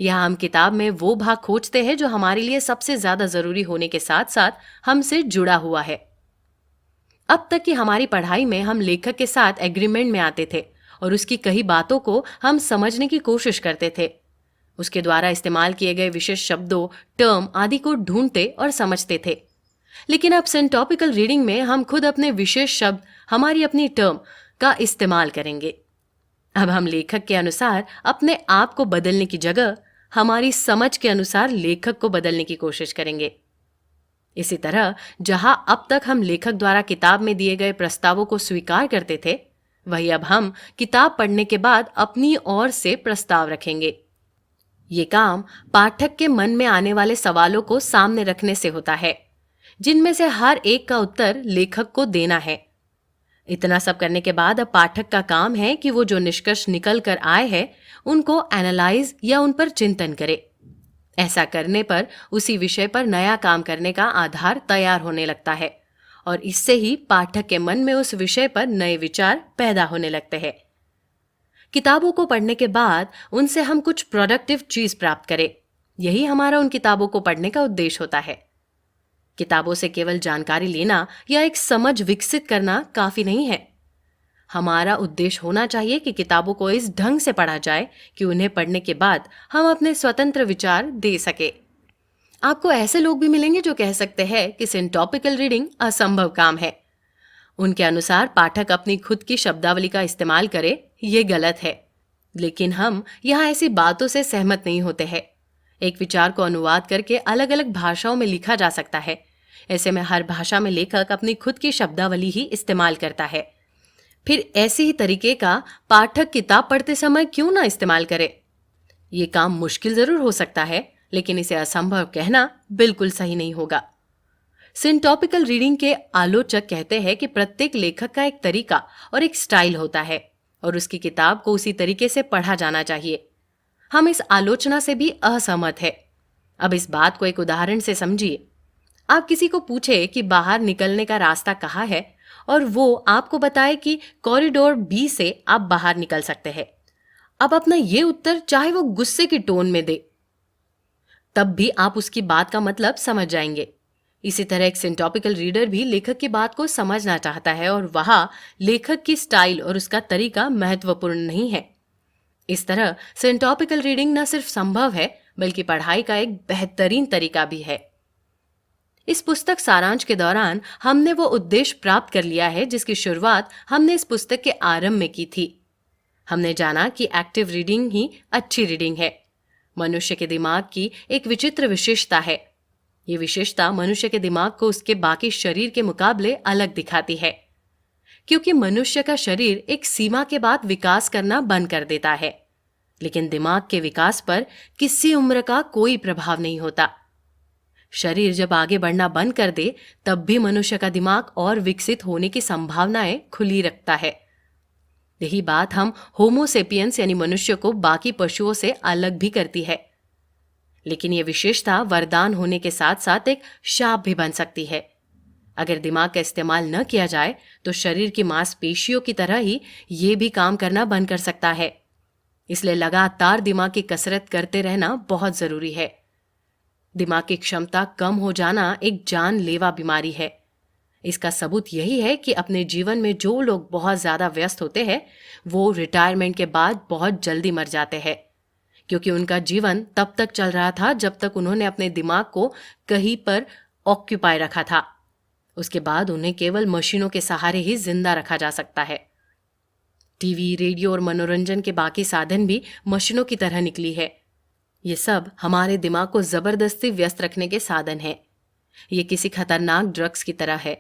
यहाँ हम किताब में वो भाग खोजते हैं जो हमारे लिए सबसे ज्यादा जरूरी होने के साथ साथ हमसे जुड़ा हुआ है। अब तक की हमारी पढ़ाई में हम लेखक के साथ एग्रीमेंट में आते थे और उसकी कई बातों को हम समझने की कोशिश करते थे। उसके द्वारा इस्तेमाल किए गए विशेष शब्दों, टर्म आदि को ढूंढते और समझते थे। लेकिन अब सिंटॉपिकल रीडिंग में हम खुद अपने विशेष शब्द, हमारी अपनी टर्म का इस्तेमाल करेंगे। अब हम लेखक के अनुसार अपने आप को बदलने की जगह हमारी समझ के अनुसार लेखक को बदलने की कोशिश करेंगे। इसी तरह जहां अब तक हम लेखक द्वारा किताब में दिए गए प्रस्तावों को स्वीकार करते थे, वही अब हम किताब पढ़ने के बाद अपनी ओर से प्रस्ताव रखेंगे। ये काम पाठक के मन में आने वाले सवालों को सामने रखने से होता है, जिनमें से हर एक का उत्तर लेखक को देना है। इतना सब करने के बाद अब पाठक का काम है कि वो जो निष्कर्ष निकल कर आए हैं उनको एनालाइज या उन पर चिंतन करे। ऐसा करने पर उसी विषय पर नया काम करने का आधार तैयार होने लगता है और इससे ही पाठक के मन में उस विषय पर नए विचार पैदा होने लगते हैं। किताबों को पढ़ने के बाद उनसे हम कुछ प्रोडक्टिव चीज प्राप्त करें। यही हमारा उन किताबों को पढ़ने का उद्देश्य होता है। किताबों से केवल जानकारी लेना या एक समझ विकसित करना काफी नहीं है। हमारा उद्देश्य होना चाहिए कि किताबों को इस ढंग से पढ़ा जाए कि उन्हें पढ़ने के बाद हम अपने स्वतंत्र विचार दे सके। आपको ऐसे लोग भी मिलेंगे जो कह सकते हैं कि सिंटॉपिकल रीडिंग असंभव काम है। उनके अनुसार पाठक अपनी खुद की शब्दावली का इस्तेमाल करे, ये गलत है। लेकिन हम यहाँ ऐसी बातों से सहमत नहीं होते हैं। एक विचार को अनुवाद करके अलग अलग भाषाओं में लिखा जा सकता है। ऐसे में हर भाषा में लेखक अपनी खुद की शब्दावली ही इस्तेमाल करता है। फिर ऐसे ही तरीके का पाठक किताब पढ़ते समय क्यों ना इस्तेमाल करे? ये काम मुश्किल जरूर हो सकता है, लेकिन इसे असंभव कहना बिल्कुल सही नहीं होगा। सिंटॉपिकल रीडिंग के आलोचक कहते हैं कि प्रत्येक लेखक का एक तरीका और एक स्टाइल होता है और उसकी किताब को उसी तरीके से पढ़ा जाना चाहिए। हम इस आलोचना से भी असहमत है। अब इस बात को एक उदाहरण से समझिए। आप किसी को पूछे कि बाहर निकलने का रास्ता कहाँ है और वो आपको बताए कि कॉरिडोर बी से आप बाहर निकल सकते हैं। अब अपना ये उत्तर चाहे वो गुस्से की टोन में दे, तब भी आप उसकी बात का मतलब समझ जाएंगे। इसी तरह एक सिंटॉपिकल रीडर भी लेखक की बात को समझना चाहता है और वहां लेखक की स्टाइल और उसका तरीका महत्वपूर्ण नहीं है। इस तरह सिंटॉपिकल रीडिंग न सिर्फ संभव है बल्कि पढ़ाई का एक बेहतरीन तरीका भी है। इस पुस्तक सारांश के दौरान हमने वो उद्देश्य प्राप्त कर लिया है जिसकी शुरुआत हमने इस पुस्तक के आरंभ में की थी। हमने जाना कि एक्टिव रीडिंग ही अच्छी रीडिंग है। मनुष्य के दिमाग की एक विचित्र विशेषता है। ये विशेषता मनुष्य के दिमाग को उसके बाकी शरीर के मुकाबले अलग दिखाती है, क्योंकि मनुष्य का शरीर एक सीमा के बाद विकास करना बंद कर देता है, लेकिन दिमाग के विकास पर किसी उम्र का कोई प्रभाव नहीं होता। शरीर जब आगे बढ़ना बंद कर दे तब भी मनुष्य का दिमाग और विकसित होने की संभावनाएं खुली रखता है। यही बात हम होमोसेपियंस यानी मनुष्य को बाकी पशुओं से अलग भी करती है। लेकिन यह विशेषता वरदान होने के साथ साथ एक शाप भी बन सकती है। अगर दिमाग का इस्तेमाल न किया जाए तो शरीर की मांसपेशियों की तरह ही ये भी काम करना बंद कर सकता है। इसलिए लगातार दिमाग की कसरत करते रहना बहुत जरूरी है। दिमाग की क्षमता कम हो जाना एक जानलेवा बीमारी है। इसका सबूत यही है कि अपने जीवन में जो लोग बहुत ज्यादा व्यस्त होते हैं वो रिटायरमेंट के बाद बहुत जल्दी मर जाते हैं, क्योंकि उनका जीवन तब तक चल रहा था जब तक उन्होंने अपने दिमाग को कहीं पर ऑक्यूपाई रखा था। उसके बाद उन्हें केवल मशीनों के सहारे ही जिंदा रखा जा सकता है। टीवी, रेडियो और मनोरंजन के बाकी साधन भी मशीनों की तरह निकली है। ये सब हमारे दिमाग को जबरदस्ती व्यस्त रखने के साधन हैं। ये किसी खतरनाक ड्रग्स की तरह है।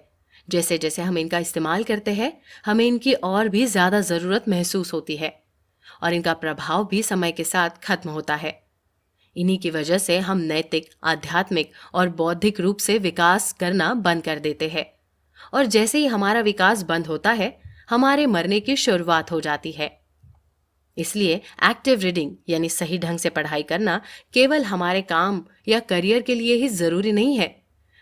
जैसे जैसे हम इनका इस्तेमाल करते हैं हमें इनकी और भी ज्यादा जरूरत महसूस होती है और इनका प्रभाव भी समय के साथ खत्म होता है। इन्हीं की वजह से हम नैतिक, आध्यात्मिक और बौद्धिक रूप से विकास करना बंद कर देते हैं और जैसे ही हमारा विकास बंद होता है हमारे मरने की शुरुआत हो जाती है। इसलिए एक्टिव रीडिंग यानी सही ढंग से पढ़ाई करना केवल हमारे काम या करियर के लिए ही जरूरी नहीं है,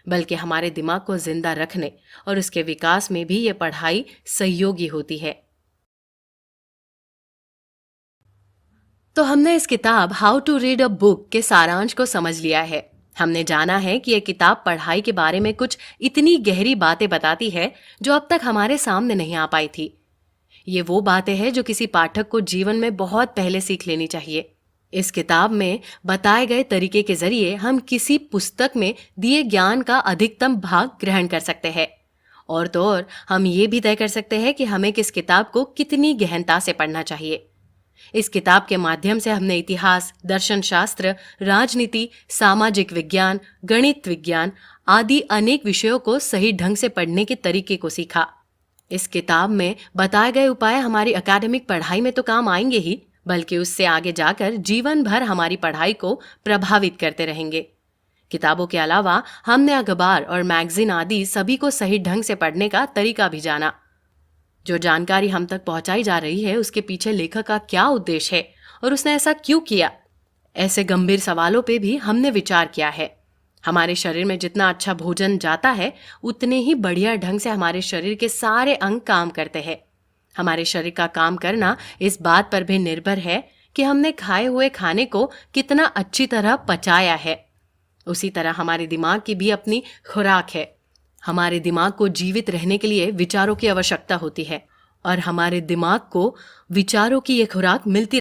बल्कि हमारे दिमाग को जिंदा रखने और उसके विकास में भी ये पढ़ाई सहयोगी होती है। तो हमने इस किताब how to read a book के सारांश को समझ लिया है। हमने जाना है कि यह किताब पढ़ाई के बारे में कुछ इतनी गहरी बातें बताती है जो अब तक हमारे सामने नहीं आ पाई थी। ये वो बातें हैं जो किसी पाठक को जीवन में बहुत पहले सीख लेनी चाहिए। इस किताब में बताए गए तरीके के जरिए हम किसी पुस्तक में दिए ज्ञान का अधिकतम भाग ग्रहण कर सकते हैं और तो और हम ये भी तय कर सकते हैं कि हमें किस किताब को कितनी गहनता से पढ़ना चाहिए। इस किताब के माध्यम से हमने इतिहास, दर्शन शास्त्र, राजनीति, सामाजिक विज्ञान, गणित विज्ञान आदि अनेक विषयों को सही ढंग से पढ़ने के तरीके को सीखा। इस किताब में बताए गए उपाय हमारी एकेडमिक पढ़ाई में तो काम आएंगे ही, बल्कि उससे आगे जाकर जीवन भर हमारी पढ़ाई को प्रभावित करते रहेंगे। किताबों के अलावा हमने अखबार और मैगजीन आदि सभी को सही ढंग से पढ़ने का तरीका भी जाना। जो जानकारी हम तक पहुंचाई जा रही है उसके पीछे लेखक का क्या उद्देश्य है और उसने ऐसा क्यों किया, ऐसे गंभीर सवालों पे भी हमने विचार किया है। हमारे शरीर में जितना अच्छा भोजन जाता है उतने ही बढ़िया ढंग से हमारे शरीर के सारे अंग काम करते हैं। हमारे शरीर का काम करना इस बात पर भी निर्भर है कि हमने खाए हुए खाने को कितना अच्छी तरह पचाया है। उसी तरह हमारे दिमाग की भी अपनी खुराक है। हमारे दिमाग को जीवित रहने के लिए विचारों की आवश्यकता होती है और हमारे दिमाग को विचारों की ये खुराक मिलती